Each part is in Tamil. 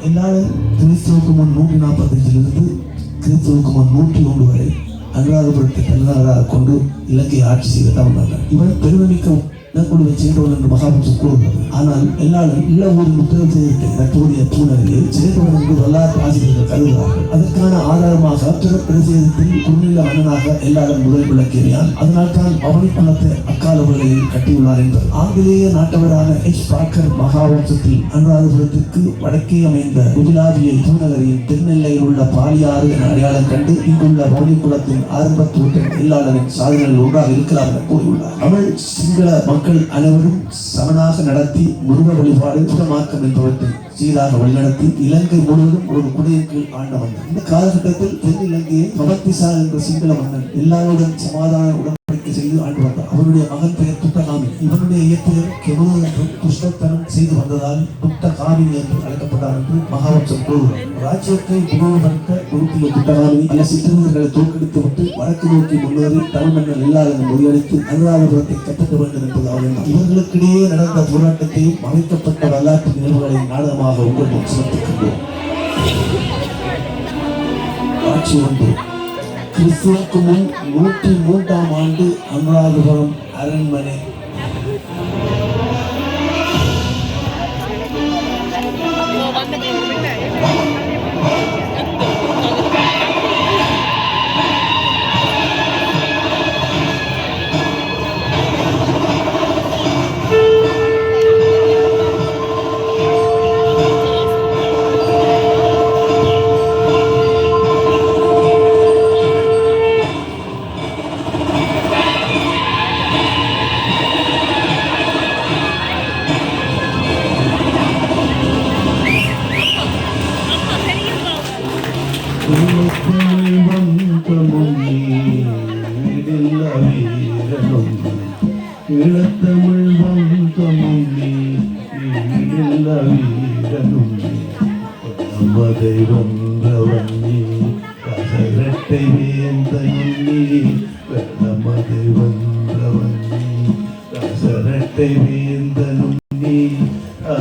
எல்லாரும் கிறிஸ்துவுக்கு முன் 145 கிறிஸ்துவுக்கு முன் 101 வரை அனுராதபுரத்தை தலைநகராக கொண்டு இலங்கையை ஆட்சி செய்த தமிழர். இவன் பெருமைமிக்க இனக்குழுவை சேர்ந்தவர்கள் என்று மகாபுரம் கூறுகிறது. ஆனால் எல்லாரும் இல்ல ஊரில் முத்திரம் செய்திருக்க தற்போதைய பூநகரில் சேர்ந்தவர்கள் என்று வரலாற்று ஆசிரியர்கள் கருதுகிறார்கள். அதற்கான ஆதாரமாக பிரதேசத்தில் குறுநில மன்னனாக எல்லாரும் முதல் விளக்கியார். அதனால் தான் பவனி பணத்தை அக்கால வேளையில் கட்டியுள்ளார் என்பது ஆங்கிலேய நாட்டவரான எச் பாக்கர் மகாவம்சத்தில் அனுராதபுரத்திற்கு வடக்கே அமைந்த குஜிலாவியை பூநகரியின் தென்னெல்லையில் உள்ள பாலியாறு என அடையாளம் கண்டு இங்குள்ள பவனி குலத்தின் ஆரம்ப தோட்டம் எல்லாரின் சாதனைகள் ஒன்றாக இருக்கலாம் என கூறியுள்ளார். தமிழ் சிங்கள மக்கள் அனைவரும் சமனாக நடத்தி முருக வழிபாடு சுகமாக்கம் என்பவற்றை சீராக வழிநடத்தி இலங்கை முழுவதும் ஒரு குடையின் கீழ் ஆண்ட வந்தார். இந்த காலகட்டத்தில் தென் இலங்கையை மகத்திசா என்ற சிங்கள மன்னன் எல்லாருடன் சமாதான உடன்படிக்கை செய்து ஆண்டு வந்தார். அவருடைய மகன் பெயர் துட்டகாமி. இவனுடைய இயற்பெயர் கெமுரு என்றும் துஷ்டத்தனம் செய்து வந்ததால் துட்டகாமி என்று அழைக்கப்பட்டார் என்று மகாவம்சம் கூறுகிறார். ராஜ்யத்தை புகழ்வந்த உறுப்பிய துட்டகாமி பல சிற்றறிஞர்களை தோற்கடித்து விட்டு வடக்கு நோக்கி முன்னேறி தமிழ் மன்னர் எல்லாரும் முறியடித்து அனுராதபுரத்தை கைப்பற்ற வேண்டும் என்பது அவர் எண்ணம். இவர்களுக்கிடையே நடந்த போராட்டத்தையும் அமைக்கப்பட்ட வரலாற்று நிகழ்வுகளை நாடகமாக உங்கள் முன் சிறப்பிக்கின்றோம். காட்சி 1. கிறிஸ்துவுக்கு முன் 103ஆம் ஆண்டு அனுராதபுரம் அரண்மனை.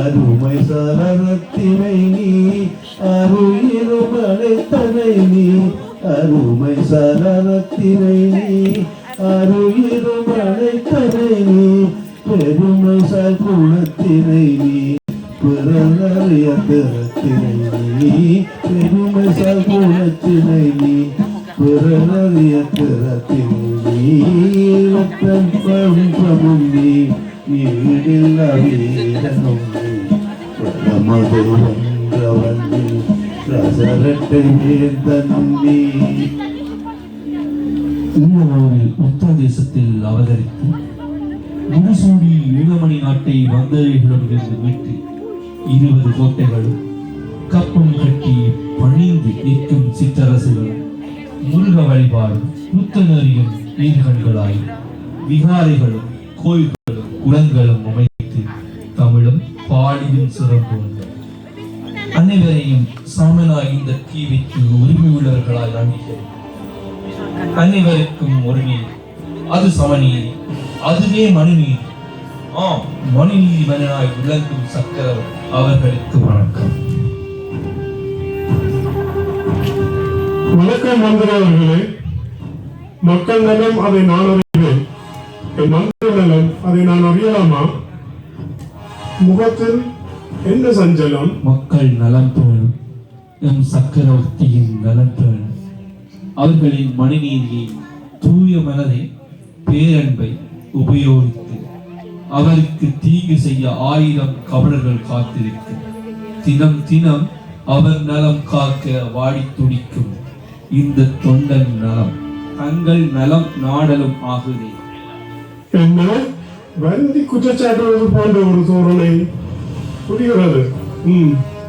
அருமை சரத்தினை நீ அருயிரும் நீ அருமை சரத்தினை நீ அருயிரும் அழைத்தனை நீ பெருமை சார் குலத்தினை நீ பிறனறிய திறத்தினை நீ பெருமை சார் குலத்தினை நீ பிறனறிய திறத்தினை நீ லட்சம் நீ வீடில் வீரனும் நமது ஒன்றவன் ரசரட்டை வேந்தனும் நீ. ஈழவாவில் உத்தரதேசத்தில் அவதரித்து முடிசூடி ஈழமணி நாட்டை வந்தவர்களிடமிருந்து மீட்டு 20 கோட்டைகளும் கப்பம் கட்டி பணிந்து நிற்கும் சிற்றரசுகளும் முருக வழிபாடும் புத்தனறியும் நீர்கண்களாய் விகாரைகளும் கோயில்களும் குளங்களும் அமைத்து தமிழும் பாடியும் சிறப்பு அனைவரையும் சாமனாய் இந்த தீவிற்கு உரிமை உள்ளவர்களாய் அணிகிறேன். அனைவருக்கும் ஒரு நீர், அது சமநீர், அதுவே மனுநீர். ஆம், மனுநீதி மன்னனாய் விளங்கும் சக்கரவர் அவர்களுக்கு வணக்கம். வணக்கம் மந்திரவர்களே. மக்கள் நலம் அதை நான் அறிவேன். மந்திர நலம் அதை நான் அறியலாமா? முகத்தில் என்ன சஞ்சலம்? மக்கள் நலம் பெறும் எம் சக்கரவர்த்தியின் நலம் பெறும். அவர்களின் மனுநீதியை, தூய மனதை, பேரன்பை உபயோகித்து அவருக்கு தீங்கு செய்ய 1000 கபடர்கள் காத்திருக்கும். தினம் தினம் அவர் நலம் காக்க வாடி துடிக்கும் இந்த தொண்டன் நலம் தங்கள் நலம் நாடலும் ஆகுதே. என்ன வருந்தி குற்றச்சாட்டுவது போன்ற ஒரு தோரணை புரிகிறது.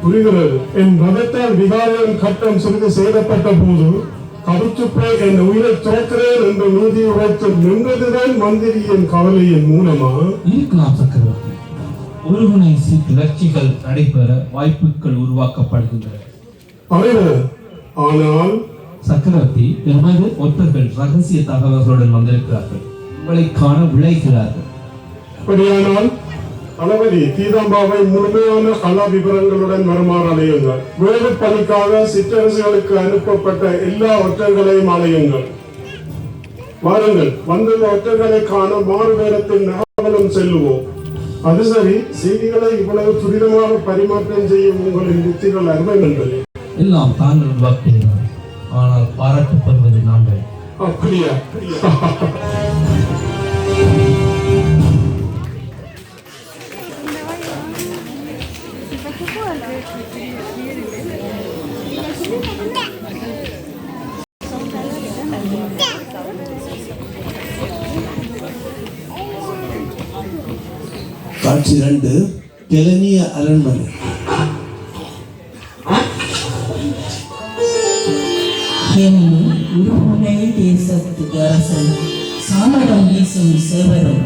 புரிகிறது. என் ரதத்தால் விகாரியின் கட்டம் சிறிது சேதப்பட்ட போது கருத்துப்பை என் உயிரை துறக்கிறேன் என்று நீதி உரைத்து நின்றதுதான் மந்திரியின் கவலையின் மூலமா இருக்கலாம் சக்கரவர்த்தி. ஒருமுனை கிளர்ச்சிகள் நடைபெற வாய்ப்புகள் உருவாக்கப்படுகின்றன. ஆனால் சக்கரவர்த்தி, எமது ஒற்றர்கள் ரகசிய தகவல்களுடன் வந்திருக்கிறார்கள். உங்களை காண விளைகிறார்கள். அப்படியானால் களபதி தீதாம்பாவை முழுமையான கள விவரங்களுடன் வருமாறு அலையுங்கள். வேறு பணிக்காக சிற்றரசுகளுக்கு அனுப்பப்பட்ட எல்லா ஒற்றர்களையும் அலையுங்கள். வாருங்கள், வந்துள்ள ஒற்றர்களை காண மாறு வேடத்தில் நகவலம் செல்லுவோம். அது சரி, செய்திகளை இவ்வளவு துரிதமாக பரிமாற்றம் செய்யும் உங்களின் யுக்திகள் அருமை நண்பர்களே. எல்லாம் தாங்கள் உருவாக்குகிறார், ஆனால் பாராட்டப்படுவது நாங்கள். அப்படியா? காட்சி 2 கெலனிய அரண்மனை. உருகுனை தேசத்து அரசன் சாமரம் வீசும் சேவரும்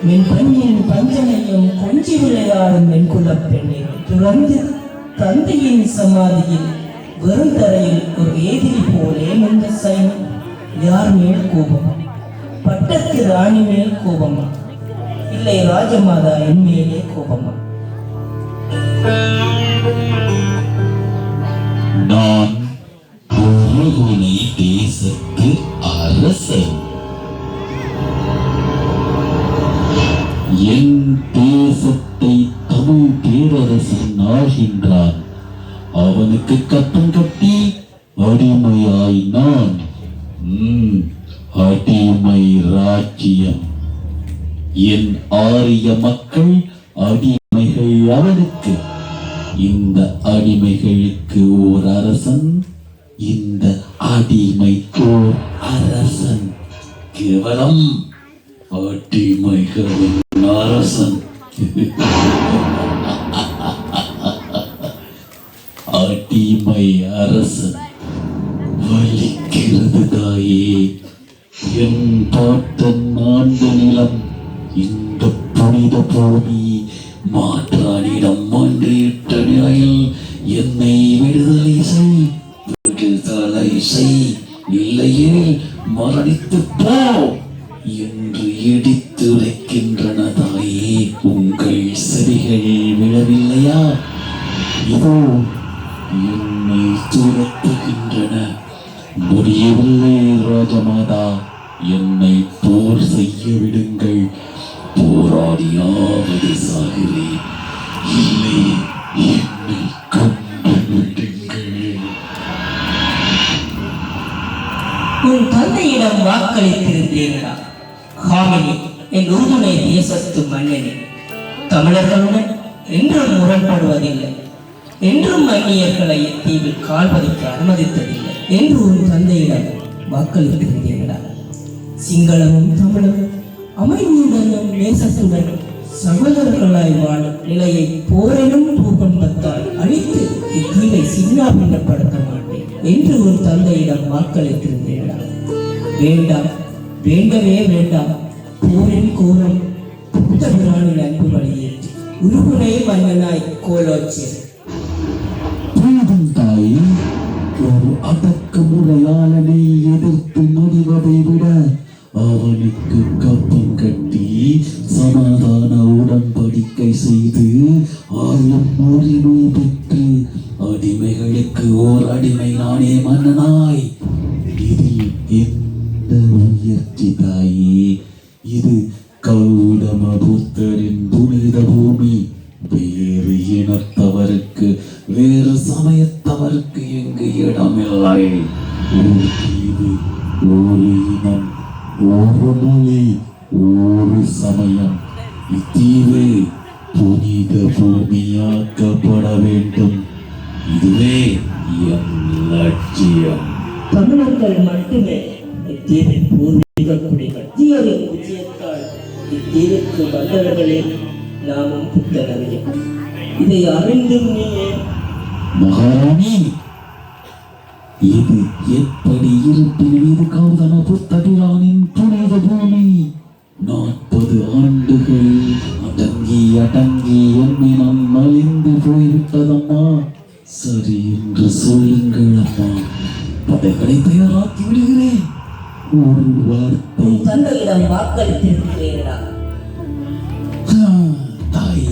மென்பண்ணின் பஞ்சனையும் கொஞ்சி விளையாடும் மென்குலப் பெண்ணை துறந்து தந்தையின் சமாதியில் வெறும் தரையில் ஒரு எதிரி போலே நின்ற சைனம். யார் மேல் கோபமா? பட்டத்து ராணி மேல் கோபமா? இல்லை ராஜமாதா என் மேலே கோபமா? நான் உருகுனை தேசத்து அரசன். என் தேசத்தை தமிழ் பேரரசன் ஆகின்றான். அவனுக்கு கட்டம் கட்டி அடிமையாய் நான். அடிமை ராஜ்யம். என் ஆரிய மக்கள் அடிமைகள் அவனுக்கு. இந்த அடிமைகளுக்கு ஓர் அரசன், இந்த அடிமை ஓர் அரசன். கேவலம் அடிமைகளின் அரசன். அடிமை அரசன். வலிக்கிறது தாயே. என் பாட்டன் ஆண்ட நிலம், இந்த புனித பூமி மாற்றானிடம் மன்றியிட்ட நிலையில் என்னை விடுதலை செய், விடுதலை செய், இல்லையே மரணித்து போ என்று இடித்து உரைக்கின்றன தாயே. உங்கள் செவிகள் விழவில்லையா? இதோ என்னை துரத்துகின்றன. முடியவில்லை ராஜமாதா, என்னை போர் செய்ய விடுங்கள். போராடியாவது சாகிறேன், இல்லை என்னை கொண்டு விடுங்கள். உன் தந்தையிடம் வாக்களித்திருந்தீர்களா? ஹாமினி, என் உறுதுணை தேசத்து மன்னனே, தமிழர்களுடன் என்றும் முரண்படுவதில்லை, என்றும் அந்நியர்களை தீவில் கால் பதிக்க அனுமதித்ததில்லை என்று உன் தந்தையிடம் வாக்களித்திருந்தீர்களா? சிங்களமும் தமிழும் அமைதியுடனும் நேசத்துடனும் சகோதரர்களாய் வாழும் நிலையை போரிலும் பூகம்பத்தால் அழித்து இத்தீவை சின்னாபின்னப்படுத்த மாட்டேன் என்று உன் தந்தையிடம் வாக்களித்திருந்தீர்களா? வேண்டாம், வேண்டவே வேண்டாம். போரின் கோரம் புத்த பிரானின் அன்பு வழியேற்றி உருகுனை மன்னனாய் கோலோச்சேன். போதும் தாய், ஒரு அடக்குமுறையாளனை எதிர்த்து முடிவதை விட அவனுக்கு கப்பம் கட்டி சமாதான உடன்படிக்கை செய்து ஆளும் உரிமை பெற்று அடிமைகளுக்கு ஓர் அடிமை நானே மன்னனாய். இதில் எந்த உயர்ச்சி தாயே? இது கௌடம புத்தரின் புனித பூமி. வேறு இனத்தவருக்கு, வேறு சமயத்தவருக்கு எங்கு இடமில்லை. ஒரு தீவு, ஒரு இனம், ஒரு மொழி, ஒரு சமயம். இத்தீவு புனித பூமியாக்கப்பட வேண்டும். இதுவே என் லட்சியம். தமிழர்கள் மட்டுமே இத்தீவின் பூர்வீக குடிகள். தீயரின் விஜயத்தால் இத்தீவுக்கு வந்தவர்களே நாமும் புத்தகமே. இதை அறிந்தும் நீயே மகாராணி, இது எப்படி இருப்பினும் இது கௌதம புத்தபிரானின் புனித பூமி. 40 ஆண்டுகள் அடங்கி அடங்கி எண்ணினம் மலிந்து போய்விட்டதம்மா. சரி என்று சொல்லுங்கள் அம்மா, பதைகளை தயாராக்கி விடுகிறேன். ஒரு வார்த்தை. தந்தையிடம் வாக்களித்திருக்கிறீர்களா? தாயே,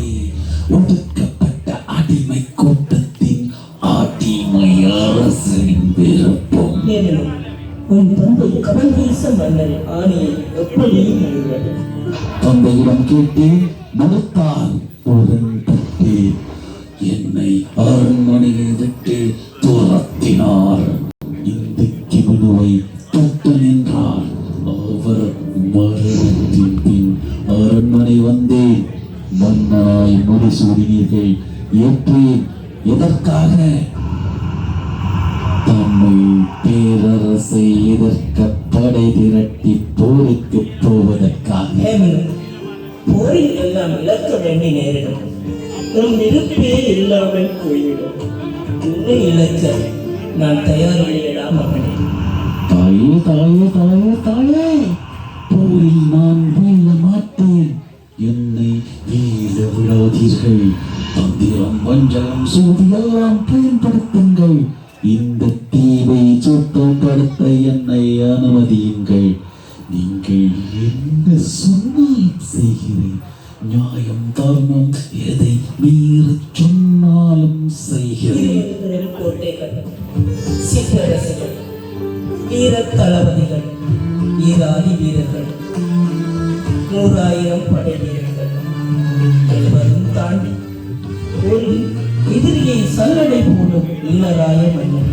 கூட்டத்தின் அடிமை அரசனின் விருப்பம். மேலும் உன் தந்தை கவல்வீச மன்னன் ஆணையை எப்படி எழுதுவது? தந்தையிடம் கேட்டேன், மறுத்தால் உடன்பட்டு என்னை அரண்மனையை விட்டு துரத்தினார். இந்த கிமினுவை தொட்டு நின்றார். அவர் மரணத்தின் பின் அரண்மனை வந்தேன். மன்னனாய் முடிசூடினீர்கள். ஏற்றேன். எதற்காக? தம்மை பேரரசை எதிர்க்க படை திரட்டி போருக்கு போவதற்காக. மேலும் போரில் எல்லாம் இழக்க வேண்டி நேரிடும். நம் நெருப்பே இல்லாமல் போய்விடும். உன்னை இழக்க நான் தயாரில்லையடா மகனே. தாயே தாயே தாயே தாயே, போரில் நான் வீழ மாட்டேன். என்னை வீழ விடாதீர்கள். தந்திரம் வஞ்சகம் சூதியெல்லாம் பயன்படுத்துங்கள். இந்த தீவை சுத்தப்படுத்த என்னை அனுமதியுங்கள். நீங்கள் என்ன சொன்னால் செய்கிறேன். நியாயம் தர்மம் எதை மீறி சொன்னாலும் செய்கிறேன். கோட்டைகள், சிற்றரசுகள், வீர தளபதிகள், ஈராதி வீரர்கள், 100,000 படை வீரர்கள் எழுவரும் தாண்டி ஒரு எதிரியை சல்லடை போடும் ஈழராய மன்னன்.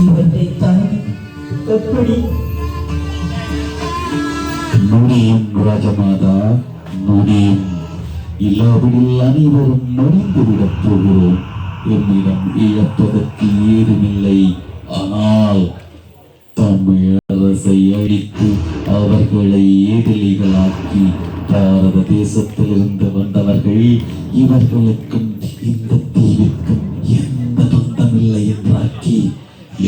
இவற்றை தாண்டி எப்படி? முடியும் ராஜமாதா, முடியும். இல்லாவிடில் அனைவரும் மடிந்துவிடப் போகிறோம். என்னிடம் இழப்பதற்கு ஏதுமில்லை. ஆனால் தமிழரசை அழித்து அவர்களை எதிரிகளாக்கி பாரத தேசத்திலிருந்து வந்தவர்கள். இவர்களுக்கும் இந்த தீவிற்கும் எந்த பந்தமில்லை என்றாக்கி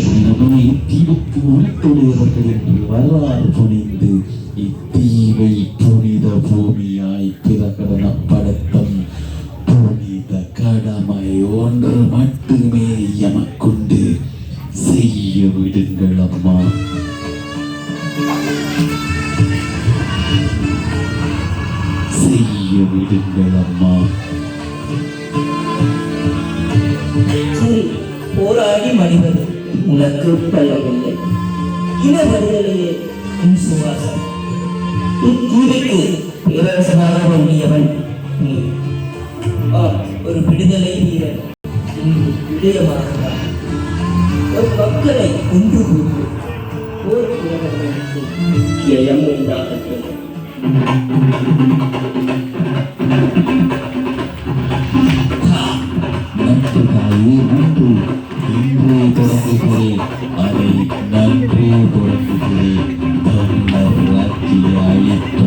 என்னமே இத்தீவுக்கு உள்துடையவர்கள் என்று வரலாறு புனிந்து இத்தீவை புனித பூமியாய் பிரகடனப்படுத்தும் புனித கடமை ஒன்று மட்டுமே எமக்குண்டு. செய்ய விடுங்கள் அம்மா. செய்ய விடுங்கள் அம்மா. சரி, போராடி மடிவது உனக்கு பல்லவில்லை. இன விடுதலையே உன் சுவாசம். இத்தீவுக்கு பேரரசனாக வேண்டியவன் நீ. ஒரு விடுதலை வீரன் இங்கு விடயமாகிறார். ஒரு மக்களை ஒன்று கூட்டு போர் புரவர்களுக்கு ஜெயம் உண்டாகட்டும். நன்று தாயே, நன்று. இன்றே தொடங்குகிறேன். அதை நன்றே தொடங்குகிறேன். தமிழர் ராக்கிய அழிப்பது.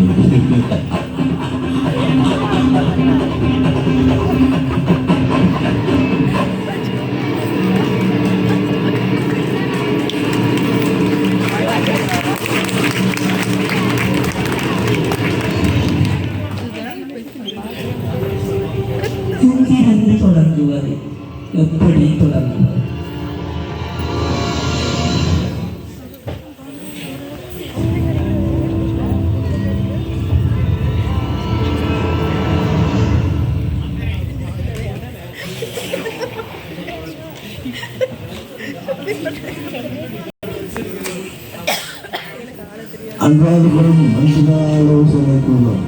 எங்கிருந்து தொடங்குவது? எப்படி தொடங்குவது? அன்றாதபுரம் மனுஷனாலோசனை கூறும்.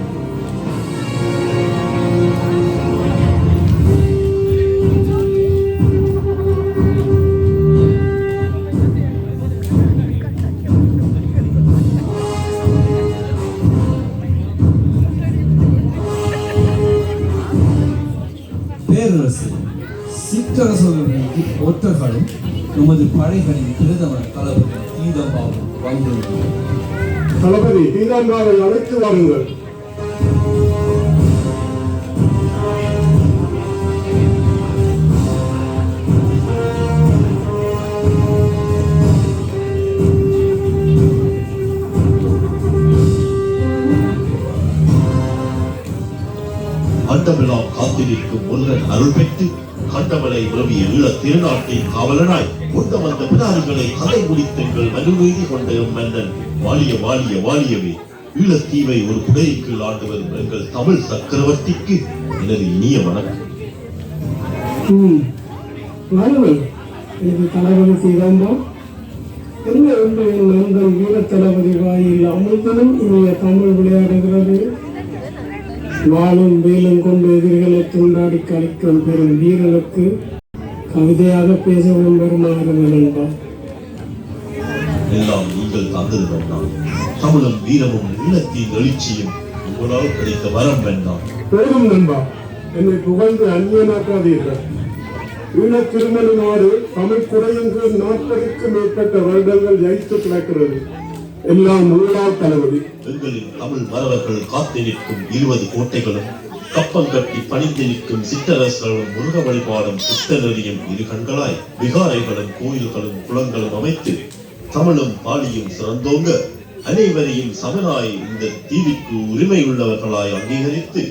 பேரரசு சிற்றரசர்கள் மீது ஒற்றர்களும் நமது படைகளின் பிரதமர் தளபதி தீதம்பாவும் வந்துள்ளனர். தளபதி தீதம்பாவை அழைத்து வாருங்கள். அண்டமெல்லாம் காத்திருக்கும் முருகன் அருள் பெற்று கண்டமலை உறவிய ஈழத் திருநாட்டின் காவலனாய் கொண்ட வந்த பிடாரிகளை கதை முடித்தெங்கள் மனுநீதி கொண்ட மன்னன் வாழிய வாழிய வாழியவே. ஈழத்தீவை ஒரு குடையின் கீழ் ஆண்டு வரும் எங்கள் தமிழ் சக்கரவர்த்திக்கு எனது இனிய வணக்கம். நல்லது. இது தளபதி சீதாம்பா என்ன என்று நண்பன் வீர தளபதி வாயில் அமிர்தனும் இனிய தமிழ் விளையாடுகிறது. வாழும் வேலும் கொண்டு எதிரிகளை துண்டாடி கழிக்கும் பெரும் வீரனுக்கு கவிதையாக பேசவும் பெருமாறும் நண்பா. எல்லாம் நீங்கள் தந்தது வேண்டாம். தமிழும் வீரமும் ஈழத்தின் எழுச்சியும் உங்களால் கிடைத்த வரம் வேண்டாம். போதும் நண்பா, என்னை புகழ்ந்து அந்நியனாக்காதீர்கள். ஈழத் திருமணி நாடு தமிழ் குறையின் கீழ் 40க்கும் மேற்பட்ட வருடங்கள் ஜெயித்து கிடக்கிறது. எல்லாம் உள்ளார் தளபதி. எங்களின் தமிழ் மறவர்கள் காத்து நிற்கும் 20 கோட்டைகளும் கப்பம் கட்டி பணிந்து நிற்கும் சிற்றரசர்களும் முருக வழிபாடும் சித்தனரியும் இரு கண்களாய் விகாரைகளும் கோயில்களும் குளங்களும் அமைத்து தமிழும் பாலியும் சிறந்தோங்க அனைவரையும் சமனாய் இந்த தீவிற்கு உரிமை உள்ளவர்களாய் அங்கீகரித்து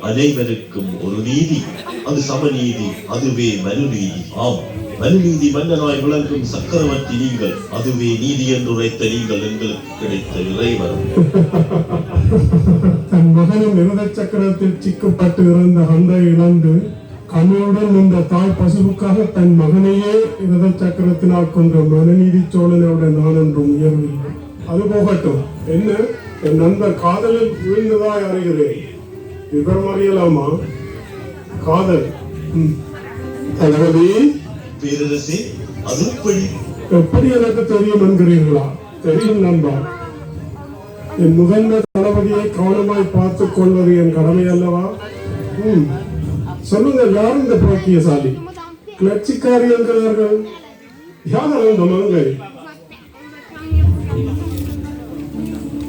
அனைவருக்கும் ஒரு நீதி, அது சமநீதி, அதுவே மனுநீதி. ஆம், மனுநீதி மன்னனாய் விளங்கும் சக்கரவர்த்தி நீங்கள், அதுவே நீதி என்று உரைத்த நீங்கள் எங்களுக்கு கிடைத்த இறைவரும். தன் மகனின் விரத சக்கரத்தில் சிக்கப்பட்டு இருந்த அந்தை இழந்து கண்ணுடன் இந்த தாய் பசுவுக்காக தன் மகனையே விரத சக்கரத்தினால் கொன்ற மனுநீதி சோழனோட நான் என்றும் உயர்வில்லை. அது போகட்டும், என்ன என் நண்பர் காதலில் வீழ்ந்ததாய் அறிகிறேன். விவரம் அறியலாமா? காதல் தளபதி பேரரசே, அது எப்படி எனக்கு தெரியும் என்கிறீர்களா? தெரியும் நண்பா. என் முகந்த தளபதியை கவனமாய் பார்த்துக் கொள்வது என் கடமை அல்லவா? சொல்லுங்கள், யார் இந்த பாக்கியசாலி? கிளர்ச்சிக்காரி என்கிறார்கள். யார் அந்த மங்கை?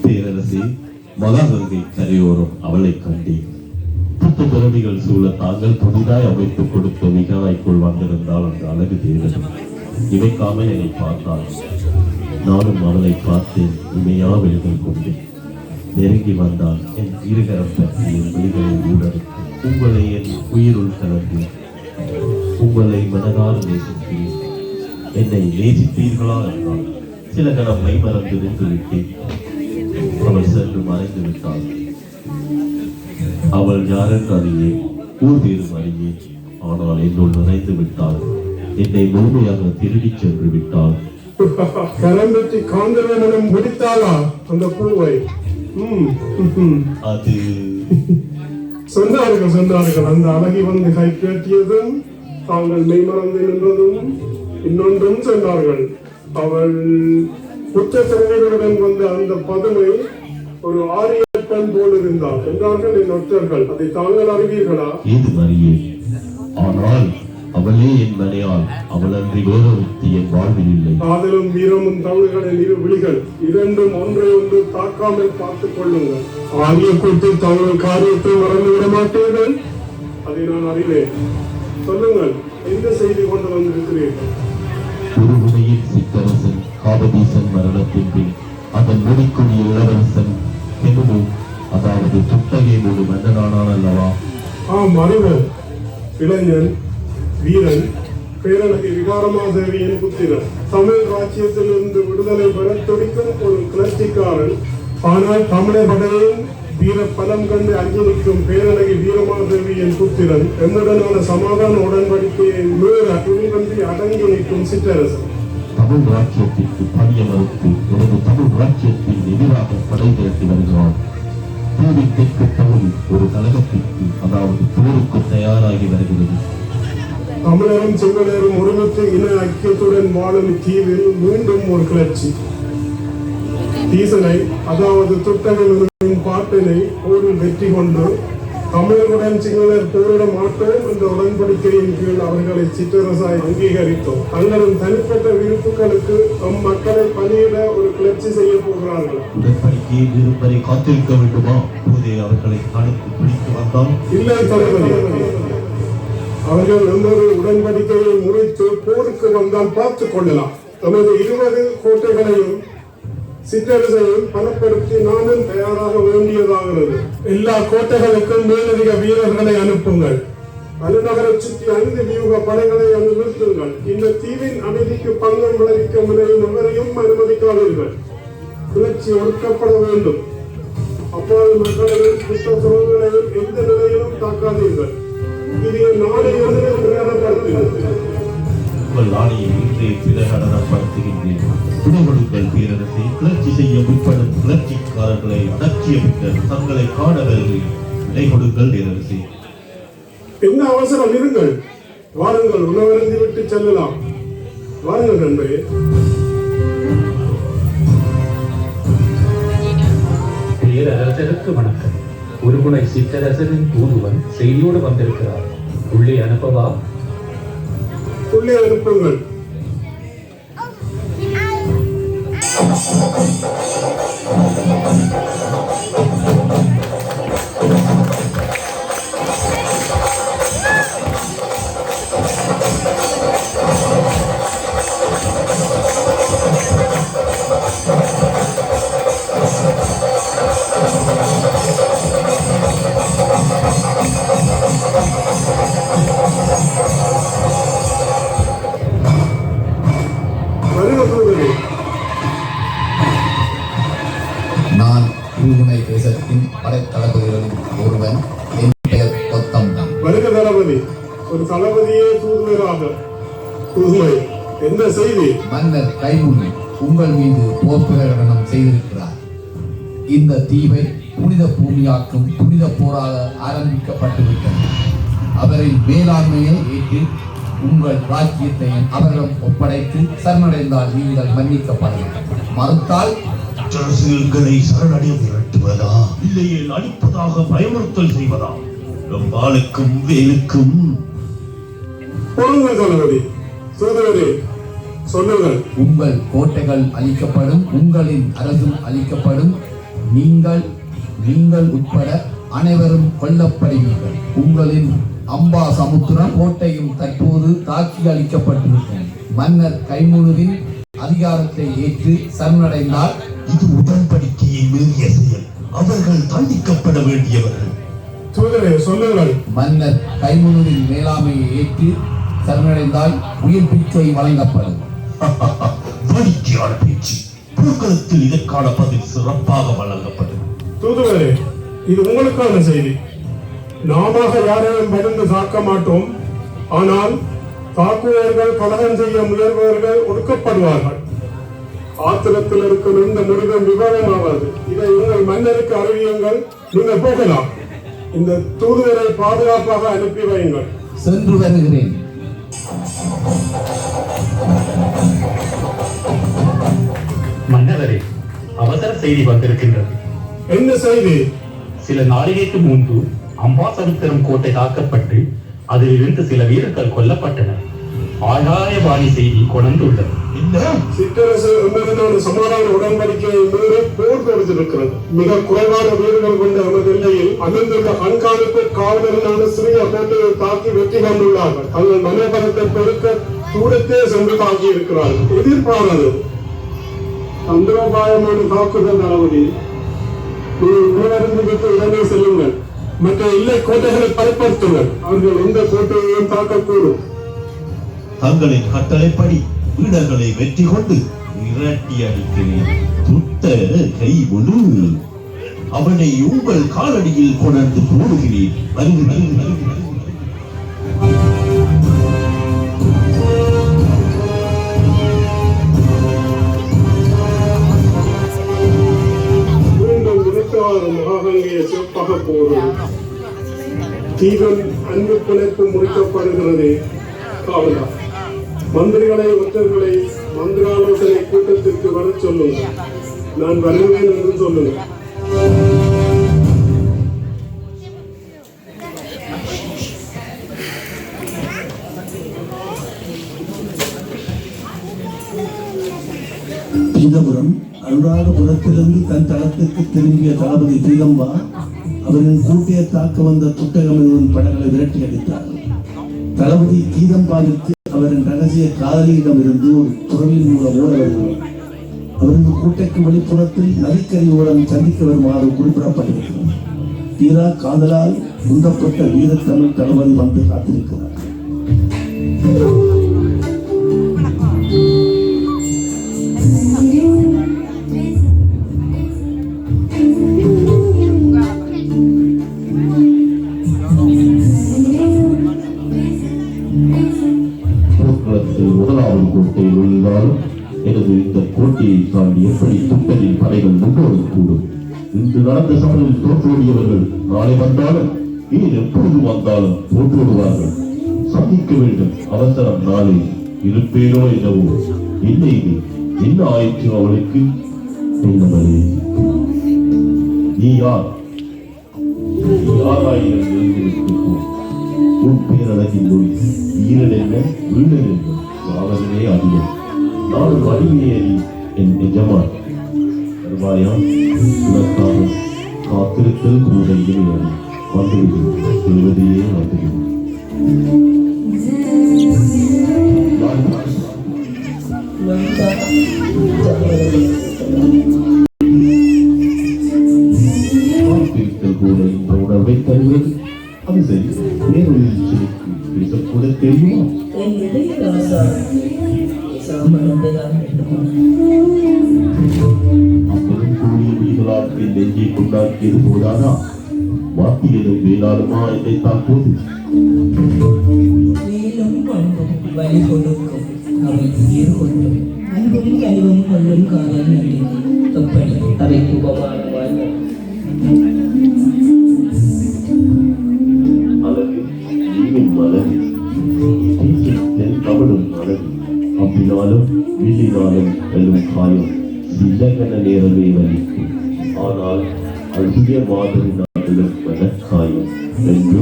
பேரரசே, மகாகங்கை கரையோரம் அவளை கண்டேன். புத்த பிறவிகள் சூழ தாங்கள் புதிதாய் அமைத்துக் கொடுத்த விகாரைக்குள் வந்திருந்தால் அந்த அழகு தேவதை இமைக்காமல் என்னை பார்த்தாள். நானும் அவளை பார்த்தேன். இமையா விழிகள் கொண்டேன். நெருங்கி வந்தால் என் இருகரம் பற்றி என் விழிகளை ஊடறுத்து உங்களை என் உயிருள் கலந்து உங்களை மனதார நேசித்தேன். என்னை நேசித்தீர்களா என்றால் சில கணம் மைமறந்து நின்று விட்டேன். அவள் சென்று மறைந்து விட்டாள். அவள் யாரென்று அறியேன், ஊர் பேரும் அறியேன். ஆனால் என்னுள் நிறைந்து விட்டாள். என்னை முழுமையாக திருடிச் சென்று விட்டாள். கரம் பற்றி காந்தவனிடம் முடித்தாளா அந்த பூவை? அது சொன்னார்கள் அந்த அழகி வந்து கைப்பற்றியதும் தாங்கள் மெய்மறந்து நின்றதும் இன்னொன்றும் சொன்னார்கள். அவள் குற்றத்திறமைகளுடன் வந்த அந்த பதுமை ஒரு ஆரியப்பன் போல் இருந்தாள் என்றார்கள் என் ஒற்றர்கள். அதை தாங்கள் அறிவீர்களா? ஏது அறியேன். ஆனால் அவளே என் மனையாள். அவள் அன்றி வேறொருத்தி என் வாழ்வில் இல்லை. காதலும் வீரமும் தமிழ்களின் இரு விழிகள் இரண்டும் ஒன்றை ஒன்று தாக்காமல் பார்த்துக் கொள்ளுங்கள். ஆகிய கூட்டில் தமிழ் காரியத்தை மறந்து விட மாட்டீர்கள். அதை நான் அறிவேன். சொல்லுங்கள், எந்த செய்தி கொண்டு வந்திருக்கிறீர்கள்? உருகுடையின் சித்தரசன் காபதீசன் மரணத்தின் பின் அதன் முடிக்குடிய இளவரசன் கெமுடு, அதாவது துட்டகை முழு மன்னனானான் அல்லவா? ஆம், அறிவன். இளைஞன், வீரன், பேரழகி விகாரமாதேவியின் புத்திரன். தமிழ் ராஜ்யத்திலிருந்து விடுதலை பெற துடிக்கும் ஒரு கிளர்ச்சிக்காரன். ஆனால் தமிழர் படையின் வீர பலம் கண்டு அஞ்சு நிற்கும் பேரழகி வீரமாதேவியின் புத்திரன். என்னுடனான சமாதான உடன்படிக்கையை மீற துணிவன்றி அடங்கி நிற்கும் சிற்றரசன். தமிழ் ராஜ்யத்திற்கு பணிய மறுத்து எனது தமிழ் ராஜ்யத்தின் எதிராக படை திரட்டி வருகிறான். தீவின் தெற்கு பகுதி ஒரு கழகத்திற்கு, அதாவது போருக்கு தயாராகி வருகிறது. தமிழரும் சிங்களரும் ஒருமித்து இன ஐக்கியத்துடன் வாழும் தீவில் மீண்டும் ஒரு கிளர்ச்சி. தீசனை, அதாவது துட்டகனின் பாட்டினை போரில் வெற்றி கொண்டு தமிழருடன் சிங்களர் போரிட மாட்டோம் என்ற உடன்படிக்கையின் கீழ் அவர்களை சிற்றரசாய் அங்கீகரித்தோம். தங்களின் தனிப்பட்ட விருப்புகளுக்கு நம் மக்களை பணியிட ஒரு கிளர்ச்சி செய்ய போகிறார்கள். உடன்படிக்கையை விரும்பரை காத்திருக்க வேண்டுமா? போதே அவர்களை கணக்கு பிடித்து வந்தால் இல்லை தளபதி, அவர்கள் இன்னொரு உடன்படிக்கையை முறித்து போருக்கு வந்தால் பார்த்துக் கொள்ளலாம். தமது 20 கோட்டைகளையும் சிற்றரசையும் பலப்படுத்தி நானும் தயாராக வேண்டியதாகிறது. எல்லா கோட்டைகளுக்கும் மேலதிக வீரர்களை அனுப்புங்கள். அலுநகரை சுற்றி 5 வியூக படைகளை நிறுத்துங்கள். இந்த தீவின் அமைதிக்கு பங்கம் விளைவிக்க முனையும் எவரையும் அனுமதிக்காதீர்கள். கிளர்ச்சி ஒடுக்கப்பட வேண்டும். அப்பாவி மக்களையும் குற்ற துறவுகளையும் எந்த நிலையிலும் தாக்காதீர்கள். இது நாடு எதிரில் பிரகடனப்படுத்த ஆணையை இன்றே பிரகடனப்படுத்துகின்றேன். விடைகொடுங்கள் பேரரசை. கிளர்ச்சி செய்ய முற்படும் கிளர்ச்சிக்காரர்களை அடக்கிய பின்னர் தங்களை காண வருகிறேன். விடைகொடுங்கள் பேரரசே. என்ன அவசரம், இருங்கள். வாருங்கள், உணவருந்தி விட்டு செல்லலாம். வாருங்கள் நண்பரே. பேரரசருக்கு வணக்கம். ஒருமுனை சிற்றரசரின் தூதுவன் செய்தியோடு வந்திருக்கிறார். உள்ளே அனுப்பவா? உள்ளே அனுப்புங்கள். நான் பூகுனை தேசத்தின் படைத்தளபதிகளில் ஒருவன். என் பெயர் கொத்தம்தான். வருக தளபதி. ஒரு தளபதியே தூதுவராக. பூகுனை, என்ன செய்தி? மன்னர் கைமுனி உங்கள் மீது போர் பிரகடனம் செய்திருக்கிறார். இந்த தீவை புனித பூமியாக்கும் புனித போராக ஆரம்பிக்கப்பட்டுவிட்டது. அவரின் மேலாண்மையை ஏற்று உங்கள் ராஜ்யத்தையும் அவரிடம் ஒப்படைத்து சரணடைந்தால் நீங்கள் மன்னிக்கப்படுவீர்கள். மறுத்தால் அரசுகளை சரணடைய விரட்டுவதா, இல்லையே அழிப்பதாக பயமுறுத்தல் செய்வதா? நம் வாளுக்கும் வேலுக்கும் பொருங்கள் தளபதி. தூதுவரே, சொல்லுங்கள். உங்கள் கோட்டைகள் அழிக்கப்படும், உங்களின் அரசும் அழிக்கப்படும். நீங்கள் உட்பட அனைவரும் கொல்லப்படுவீர்கள். உங்களின் அம்பா சமுத்திரம் கோட்டையும் தற்போது தாக்கி அளிக்கப்பட்டிருக்கிறது. மன்னர் கைமுனுவின் அதிகாரத்தை ஏற்று சரணடைந்தால் இது உடன்படிக்கையை மீறிய செயல். அவர்கள் தண்டிக்கப்பட வேண்டியவர்கள். தூதுவரே, சொல்லுங்கள். மன்னர் கைமுனுவின் மேலாண்மையை ஏற்று சரணடைந்தால் உயிர் பிச்சை வழங்கப்படும். வாடிக்கையான பேச்சு. போர்க்களத்தில் இதற்கான பதில் சிறப்பாக வழங்கப்படும். தூதுவரே, இது உங்களுக்கான செய்தி. நாம யாரையும் பயந்து தாக்க மாட்டோம். ஆனால் தாக்குவர்கள், கலகம் செய்ய முயல்பவர்கள் ஒடுக்கப்படுவார்கள். ஆத்திரத்தில் இருக்கும் இந்த மிருகம் விவாதமாவது. இதை உங்கள் மன்னருக்கு அறிவியுங்கள். நீங்கள் போகலாம். இந்த தூதுவரை பாதுகாப்பாக அனுப்பி வையுங்கள். சென்று வருகிறேன். மன்னரே, அவசர செய்தி வந்திருக்கின்றது. என்ன செய்தி? சில நாளிகைக்கு முன்பு அம்பாசமுத்திரம் கோட்டை தாக்கப்பட்டு அதிலிருந்து சில வீரர்கள் கொல்லப்பட்டனர். ஆகாயவாணி செய்தி கொண்டுள்ளது. சிற்றரசு எங்களுடனான சமாதான உடன்படிக்கையை மீறி போர் தொடுத்திருக்கிறது. மிக குறைவான வீரர்கள் கொண்ட நமது எல்லையில் அமைந்துள்ள கண்காணிப்பு காவலர்களான சிறிய கோட்டையை தாக்கி வெற்றி கொண்டுள்ளார்கள். தங்கள் மனோபலத்தை பெருக்க தூரத்தே சென்று தாக்கி இருக்கிறார்கள். எதிர்பாராது தந்திரோபாயமான தாக்குதல் தளபதி. நீங்கள் உணவருந்து விட்டு உடனே செல்லுங்கள். மற்ற எல்லை கோட்டைகளை பலப்படுத்துங்கள். அவர்கள் எந்த கோட்டையையும் தாக்கக்கூடும். தங்களின் கட்டளைப்படி வீரர்களை வெற்றி கொண்டு விரட்டி அடிக்கிறேன். துட்ட கை முழு அவனை உங்கள் காலடியில் கொண்டு போடுகிறேன். மீண்டும் இருக்காறு மகாகங்கையை சிறப்பாக போடுவது. தீவன் அன்பு பிணைப்பு முடிக்கப்படுகிறது. காவலா, மந்திரிகளை ஒற்றர்களை மந்திராலோசனை கூட்டத்திற்கு வர சொல்லுங்கள். நான் வருவேன் என்று சொல்லுங்கள். பீதபுரம் அனுராதபுரத்திலிருந்து தன் தளத்துக்கு திரும்பிய தளபதி பீதம்பா அவரின் கூட்டிய தாக்க வந்த துட்டகமின் படங்களை விரட்டி அடித்தார். தளபதி பீதம்பாவிற்கு அவரின் ரகசிய காதலியிடம் இருந்து ஒரு துறவியின் மூலம் ஓட வருகிறார். அவரது கூட்டைக்கு வெளிப்புறத்தில் நதிக்கரையோரம் சந்திக்க வருமாறு குறிப்பிடப்பட்டிருக்கிறது. தீரா காதலால் உந்தப்பட்ட வீரத்தமிழ் தளபதி வந்து காத்திருக்கிறார். போர்க்களத்தில் முதலாவது ஏதாவது கோட்டையில் இருந்தாலும் எனது இந்த கோட்டையை தாண்டி எப்படி துட்டலின் படைகள் முன்னோடக்கூடும். இன்று நடந்த சமயம் தோற்றோடியவர்கள் நாளை வந்தாலும் ஏன் எப்பொழுது வந்தாலும் தோற்றோடுவார்கள். சந்திக்க வேண்டும், அவசரம் நாளை. இருப்பேனோ என்னவோ. என்ன இது, என்ன ஆயிற்று அவளுக்கு? என்னவளே, நீ யார்? நீ யாராயிரம் எழுந்திருக்கும் உன் பேரழகின் மொழி வீரன் என்ன வீரன் என்ன யாவதுமே அதிகம். நான் வடிவேறி என் எஜமான் வருவாயா? உனக்காக காத்திருத்தல் கூட இனிமையாடி வந்துவிடும், சொல்வதையே வந்துவிடும். காத்திருத்தல் கூட இந்த உணர்வை தருவது. அது சரி, நேரில் சிரிக்கு பேசக்கூட தெரியுமா? அப்பதும் கூடிய வீடுகளால் என் நெஞ்சை கொண்டாக்கியது போதானா? வாத்தியதும் வேளாடுமா என்னை தாக்குவது? மேலும் அன்பும் வழி கொடுக்கும் அவை உயிர் கொண்டும் அன்பும் கனிவும் கொள்ளும் காதல் நன்றி எப்படி அவை உபமானமாய் அழகு நீயும் அழகு தென் கவலும் அழகு அப்பினாலும் வில்லினாலும் வெல்லும் காயம் சிலகன நேரமே வலிக்கும். ஆனால் அழகிய மாதிரி நாளும் மனக்காயம் என்று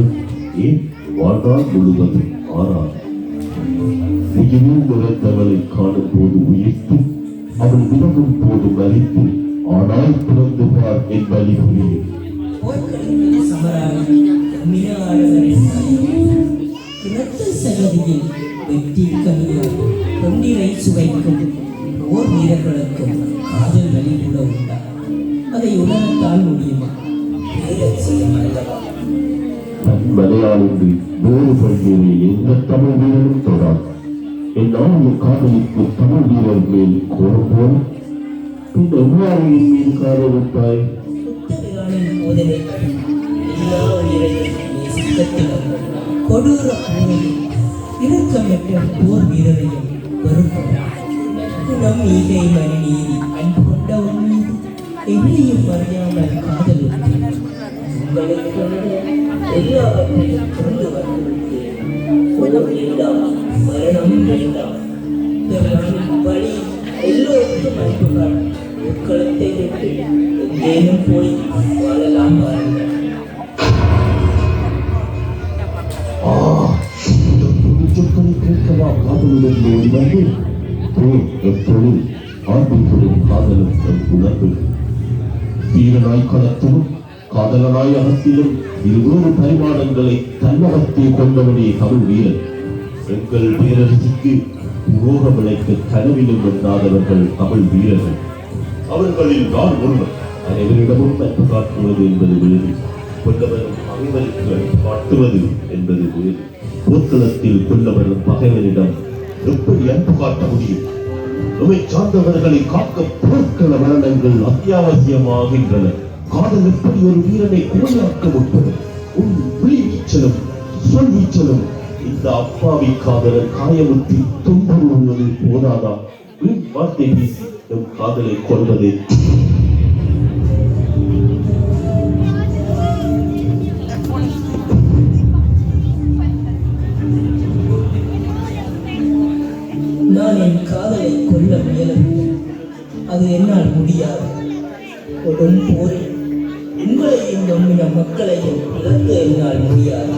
ஏன் வாழ்நாள் முழுவதும் ஆறாது. உயிரில் நுழைந்தவளை காணும் போது உயிர்த்து அவள் உணவும் போது மறித்து ஆனால் பிறந்து பார் என் வழி புரியும். சகதியில் வெற்றி கனியால் தொண்டிரை சுவைக்கும் போர் வீரர்களுக்கும் காதல் வழி கூட உண்டா? அதை உணரத்தான் முடியுமா? பேரரசியம் அல்லவா? மலையாளின்றி வேறு பல்வேறு எந்த தமிழ் வீரனும் தொடார். என் ஆளும் காதலிக்கு தமிழ் வீரர் மேல் கோரம் போல இந்த எவ்வாறு என் மீது காதலிப்பாய்? எல்லா உயிரையும் நேசிக்கத்தில் கொடூர போரில் இரக்கமற்ற போர் வீரரையும் வெறுக்கும் ஈகை மணி நீதி அன்பு கொண்ட மீது எதையும் அறியாமல் காதல் உங்களுக்கு எல்லாவற்றையும் கொண்டு வந்துவிட்டேன். மரணம் வேண்டாம், வழி எல்லோருக்கும் அன்பு காட்டும் உட்களத்தை விட்டு எங்கேனும் போய் வாழலாம் பாருங்கள். சொற்களை கேட்கவா காதலுடன் ஓடி வந்து போர் எப்பொழுது ஆர்வத்துடன் காதலும் உணர்வு வீரனாய் களத்திலும் காதலனாய் அகத்திலும் இருவேறு பரிமாணங்களை தன்னகத்தை கொண்டவனே தமிழ் வீரன். எங்கள் பேரரசுக்கு உரோக விளைக்க கனவிலும் வந்தாதவர்கள் தமிழ் வீரர்கள். அவர்களில் நான் ஒருவர். அனைவரிடமும் நட்பு காட்டுவது என்பது வேறு, கொண்டவரும் பகைவருக்கு காட்டுவது என்பது வேறு. போர்க்களத்தில் கொண்டவரும் பகைவரிடம் எப்படி அன்பு காட்ட முடியும்? நம்மை சார்ந்தவர்களை காக்க போர்க்கள மரணங்கள் அத்தியாவசியமாகின்றன. காதல் எப்படி ஒரு வீரனை குறையாக்க முற்பது? உன் விழி வீச்சலும் சொல் வீச்சலும் இந்த அப்பாவி காதலர் காயமுற்றி துன்புறுவது போதாதா? வார்த்தை பேசி நம் காதலை கொள்வது. நான் என் காதலை கொல்ல முயலவில்லை, அது என்னால் முடியாது. கொடும் போரில் உங்களையும் நம்பின மக்களையும் இழக்க என்னால் முடியாது.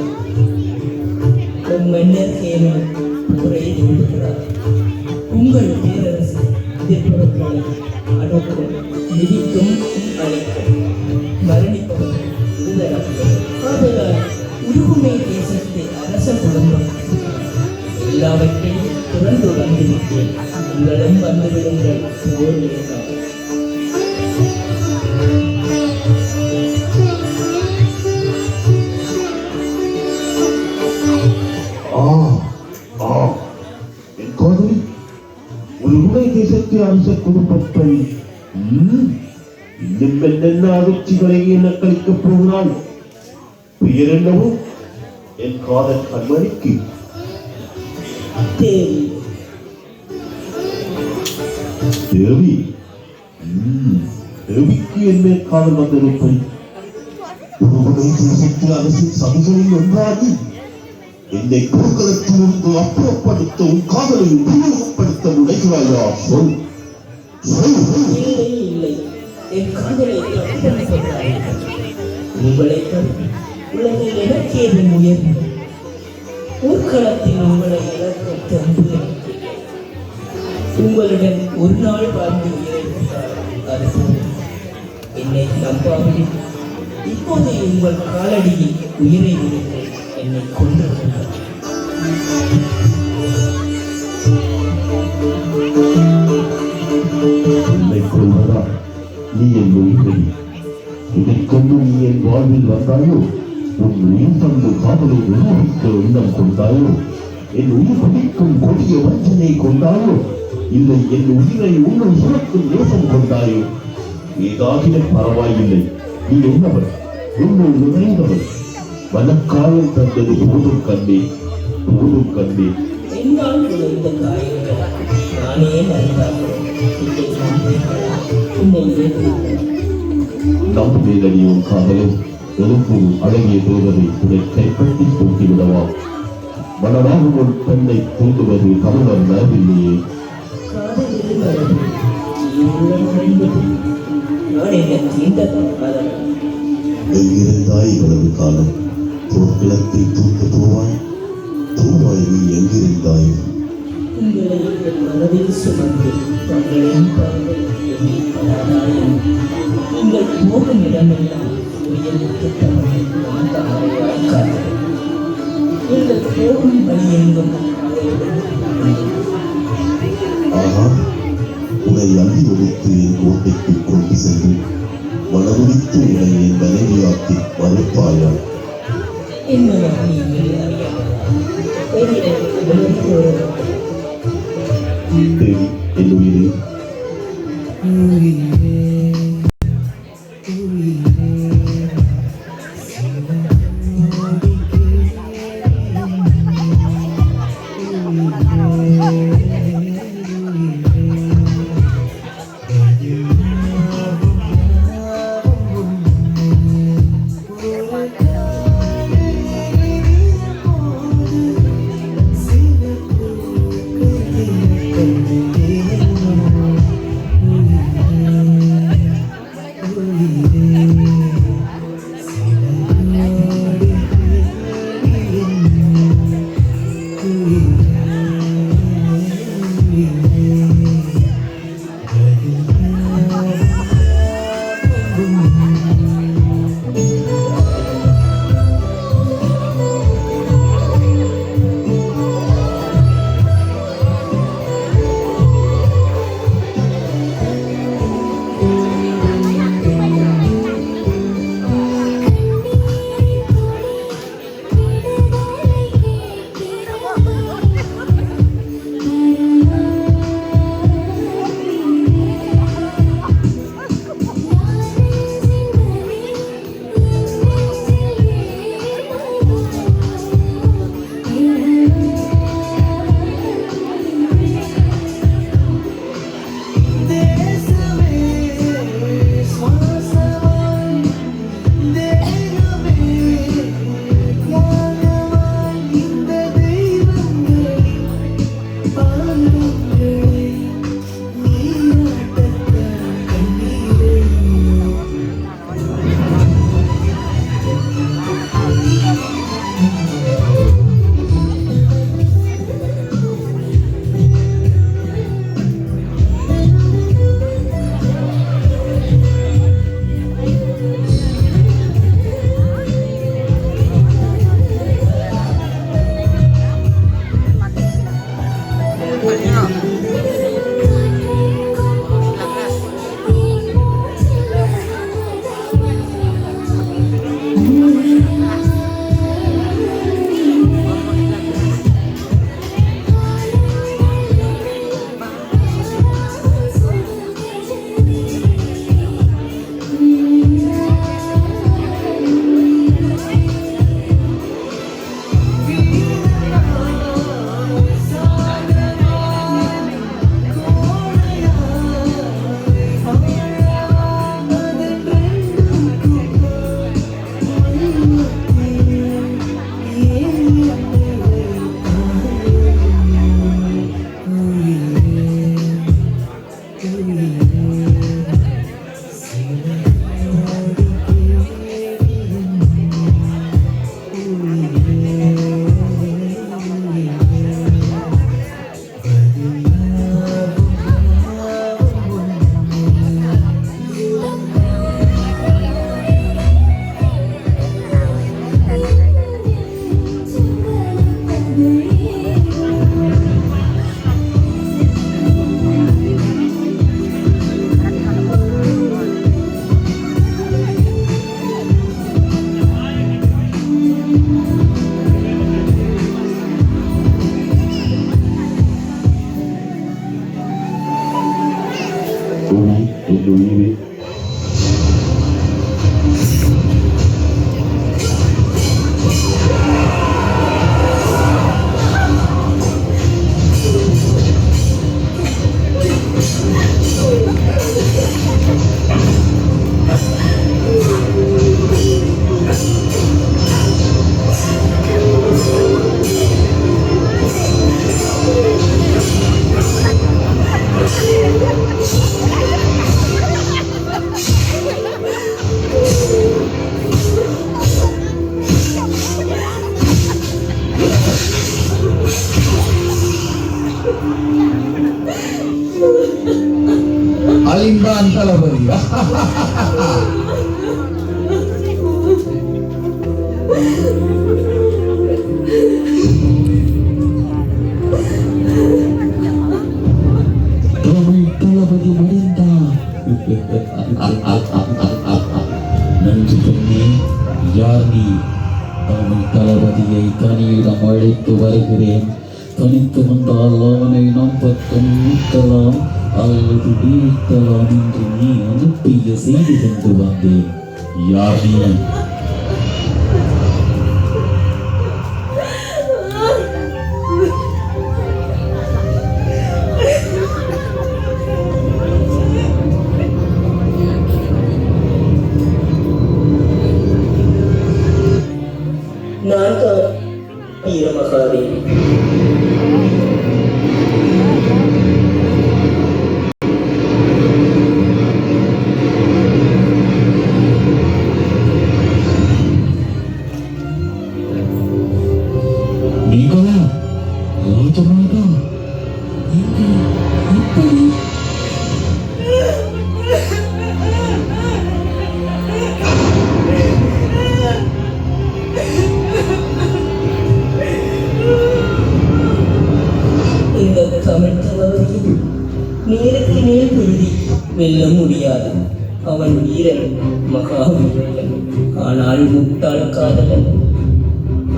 மன்னர் கேமன் போரை விடுகிறார். உங்கள் பேரரசு எதிர்ப்புகளை அடக்கும், நிதிக்கும் அழைக்கும், மரணிக்கும் ஆதலால் உருகுமை தேசத்தை அரச குடும்பம் எல்லாவற்றையும் துறந்து வந்துவிட்டேன். நீங்களும் வந்துவிடுங்கள். போர் வேண்டாம். என் காதலி ஒரு உடை தேசத்தை அரச குடும்பத்தை இன்னும் என்னென்ன அதிர்ச்சிகளை என்ன கழிக்கப் போகிறாள்? பெயர் என்னவோ என் காதல் கண்மணிக்கு? தேவி தேவி தேவிக்கு என் மேல் காதல் வந்திருப்பேன். ஒருவனை தேசத்து அரசின் சபைகளில் ஒன்றாகி என்னை போர்க்களத்திலிருந்து அப்புறப்படுத்த உன் காதலை உபயோகப்படுத்த முனைகிறாயா? சொல் சொல். இல்லை இல்லை, என் காதலை அர்ப்பணிப்பதாயிருக்கிறது. உங்களை தவிர உலகில் எனக்கேது உயர்வு? போர்க்களத்தில் உங்களை இழக்க தம்பு எனக்கு இல்லை. உங்களுடன் ஒரு நாள் வாழ்ந்து உயிரிழந்தால் அது போதும். என்னை நம்பாமல் இப்போது உங்கள் காலடியில் உயிரை விடுங்கள். என்னை கொண்டு கொண்டார். என்னை கொள்வதா? நீ என் உயிரை இதைக்கொண்டு நீ என் வாழ்வில் வந்தாயோ? உன் உயிர் தந்து காதலை நிரூபிக்க எண்ணம் கொண்டாயோ? என் உயிர் பிடிக்கும் கொடிய வஞ்சனை கொண்டாயோ? இல்லை என் உயிரை உன்னுள் சுரக்கும் நேசம் கொண்டாயோ? ஏதாகிலும் பரவாயில்லை. நீ என்னவன்? உன்னுள் நிறைந்தவன். வனக்காயம் தந்தது போதும் கண்ணே, போதும் கண்ணே. என்னால் விளைந்த காயங்கள் நானே நன்றாக நம்புவேதனி உன் காதலை எழுப்பும் அழகிய தேவதை உன்னை கைப்பற்றி தூக்கிவிடவா? மனமாகும் உன் பெண்ணை தூண்டுவது தமிழர் மரபில்லையே. எங்கிருந்தாய் இவ்வளவு காலம்? போர்க்களத்தில் தூக்கு போவாய் போவாய். நீ எங்கிருந்தாய்? உங்களை என் மனதில் சுமந்து தங்களின் பார்வை என்னை படாதாயும் நீங்கள் போகும் இடமெல்லாம் உயர்வுக்கு தாமரையாய் காத்தது. நீங்கள் போகும் வழி எங்கும் ஆனால் உன்னை அள்ளி ஒழித்து என் கோட்டைக்கு கொண்டு சென்று மனமுடித்து உன்னை என் மனைவியாக்கி மறுப்பாயா? என்னவா நீங்கள் தேவி என் உயிரை ஐம்பான் தளபதி. தமிழ் தளபதி மடிந்தார். நன்றி பெண்ணே, யார் நீ? தமிழ் தளபதியை தனியிடம் அழைத்து வருகிறேன். தனித்து வந்தால் அவனை நம் பக்கம் நீக்கலாம் அல்லது வீழ்த்தலாம் என்று நீ அனுப்பிய செய்தி கொண்டு வந்தேன். யார் நீ? நான் தான் வீரமகாதேவி. நீங்களா ராஜமாதா? எங்கே? எப்படி? இந்த தமிழ் தளபதியை நேருக்கு நேர் பொருதி வெல்ல முடியாது. அவன் வீரன், மகாவீரன், ஆனால் முட்டாள் காதலன்,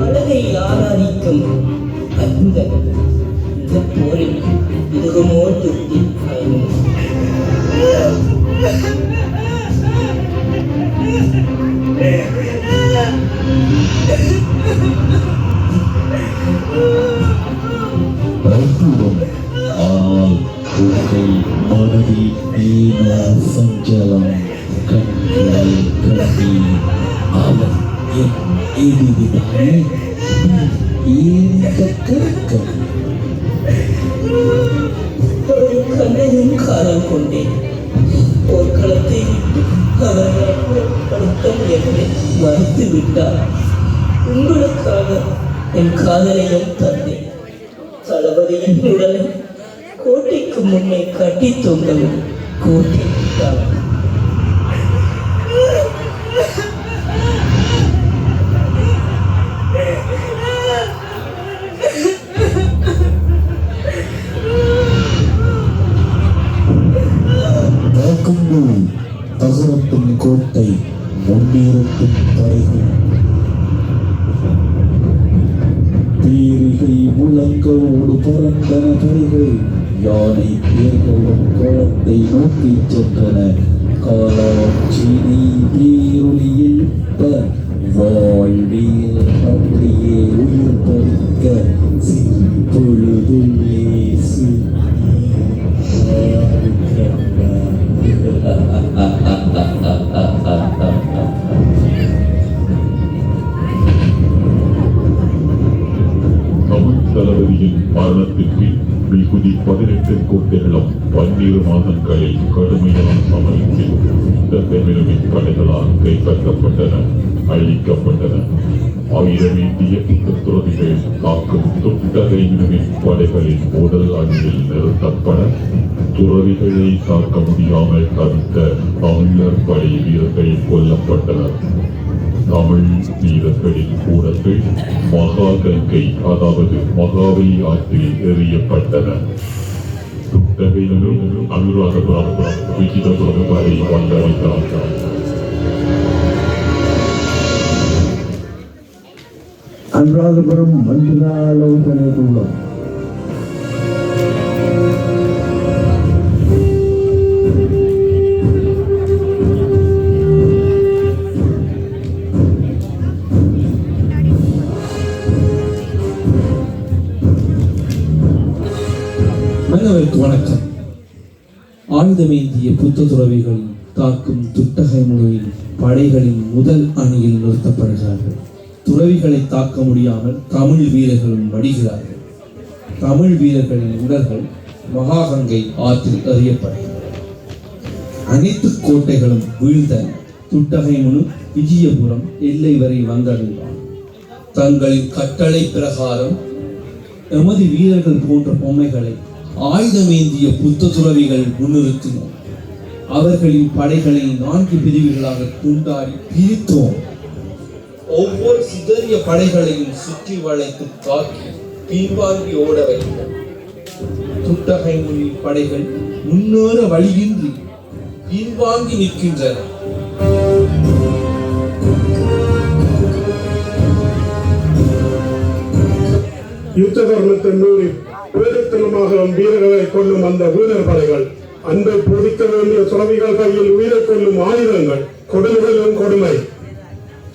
அழகை ஆராதிக்கும் அன்பன். இந்த போரில் இதுகுமோ திருப்தி பயனும். அற்புதம். ஆனால் உங்கள் மனதில் ஏனோ சஞ்சலம், கண்கள் கண்ணீர். அவன் என் எதிரிதானே? ஏந்த கற்கள். ஒரு கண்ணையும் காலம் கொண்டேன். போர்க்களத்தை விட்டு அவர்கள் படுத்தம் என்று மறுத்து விட்டார். உங்களுக்காக என் காதலையும் தந்தேன். தளபதியின் உடலை கோட்டைக்கு முன்னே கட்டி தொங்கவும் கோட்டை விட்டார். தாக்குங்கள், தகரட்டும் கோட்டை, முன்னேறட்டும் படைகள். பேரிகை முழங்களோடு பறந்தன படைகள். யானை பேர்களும் களத்தை நோக்கி சென்றன. காலாட்சியை பேரொளி எழுப்ப வாழ்வில் அப்படியே உயிர் பறிக்க சிறு பொழுதுள்ளே தமிழ் தளபதியின் மரணத்திற்கு மிகுதி 18 கோட்டைகளும் 12 மாதங்களில் கடுமையான சமரத்தில் தமிழரின் படைகளால் கைப்பற்றப்பட்டன, அழிக்கப்பட்டன. 1000 இந்திய துறவிகள் தாக்கும் துட்டகையினரின் படைகளின் உடல் அணியில் நிறுத்தப்பட துறவிகளை தாக்க முடியாமல் தவித்த தமிழர் படை வீரர்கள் கொல்லப்பட்டனர். தமிழ் வீரர்களின் கூடங்கள் மகாகங்கை, அதாவது மகாவலி ஆற்றில் எறியப்பட்டன. துட்டகையினரும் அனுராதபுரம், விஜிதபுரம் வரை வந்தடைந்தார்கள். அனுராதபுரம் மந்திராலோசனை கூடம். மன்னருக்கு வணக்கம். ஆயுதமேந்திய புத்த துறவிகள் தாக்கும் துட்டகை முனையில் படைகளின் முதல் அணியில் நிறுத்தப்படுகிறார்கள். துறவிகளை தாக்க முடியாமல் தமிழ் வீரர்களும் வடிகிறார்கள். தமிழ் வீரர்களின் உடல்கள் மகாகங்கை ஆற்றில் எறியப்படுகின்றன. அனைத்து கோட்டைகளும் வீழ்ந்தன. துட்டகை முனு விஜயபுரம் எல்லை வரை வந்தடைந்தார். தங்களின் கட்டளை பிரகாரம் எமது வீரர்கள் போன்ற பொம்மைகளை ஆயுதமேந்திய புத்த துறவிகள் முன்னிறுத்தினர். அவர்களின் படைகளை 4 பிரிவுகளாக துண்டாடி பிரித்தோம். ஒவ்வொரு சிதறிய படைகளையும் சுற்றி வளைத்து தாக்கி பின்வாங்கி ஓட வைத்தோம். துட்டகைமுனின் படைகள் முன்னேற வழியின்றி பின்வாங்கி நிற்கின்றன. யுத்த தர்மத்தை மீறி வேறுத்தனமாக வீரர்களை கொள்ளும் அந்த வீரர் படைகள், அன்பை போதிக்க வேண்டிய துறவிகள் கையில் உயிரை கொள்ளும் ஆயுதங்கள், கொடுமைகளும் கொடுமை.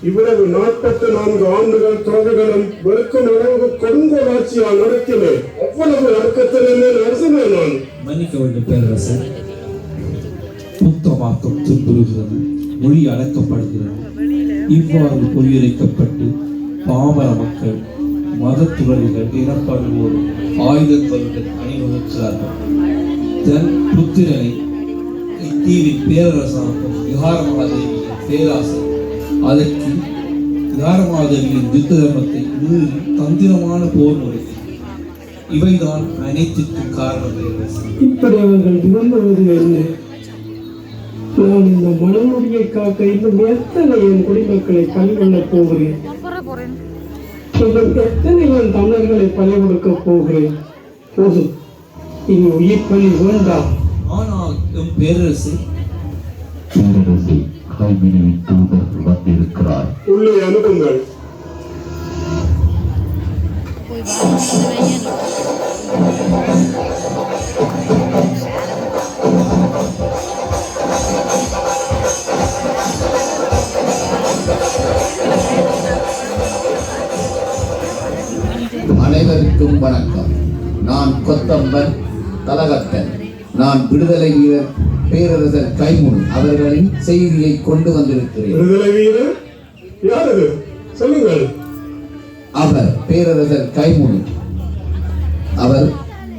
இவ்வளவு 44 ஆண்டுகள் துறவிகளும் வெறுக்கும் அளவு கொடுங்கோல் ஆட்சியால் நடத்தினேன். அவ்வளவு அடக்கத்திலே அரசனே நான். மன்னிக்க வேண்டும் பேரரசர். புத்த மார்க்கம் துன்புறுகிறது, மொழி அடக்கப்படுகிறது. இவ்வாறு பொய்யுரைக்கப்பட்டு பாமர மக்கள், மத துறவிகள் இனப்படுவோர் ஆயுதங்களுடன் அணிவகுக்கிறார்கள். தன் புத்திரனை இத்தீவின் பேரரசாகும் விகாரமாதேவியின் பேராசை, அதற்கு விகாரமாதேவியின் யுத்த தர்மத்தை மீறி தந்திரமான போர் முறை, இவைதான் அனைத்திற்கும் காரணம். இப்படி அவர்கள் விரும்புவது என்ன? நான் இந்த மனமொழியை காக்க இன்னும் எத்தனை என் குடிமக்களை பலிகொள்ளப் போகிறேன்? இன்னும் எத்தனை என் தமிழர்களை பலி கொடுக்கப் போகிறேன்? போதும், இனி உயிர் பலி வேண்டாம். ஆனால் எம் பேரரசு கைவினையின் தூதர் வந்திருக்கிறார். உள்ளே அனுப்புங்கள். அனைவருக்கும் வணக்கம். நான் கொத்தம்பன் தலகத்தன். நான் விடுதலை வீரர் பேரரசர் கைமுன் அவர்களின் செய்தியை கொண்டு வந்திருக்கிறேன். விடுதலை வீரர் யாரு? சொல்லுங்கள். அவர் பேரரசர் கைமுன். அவர்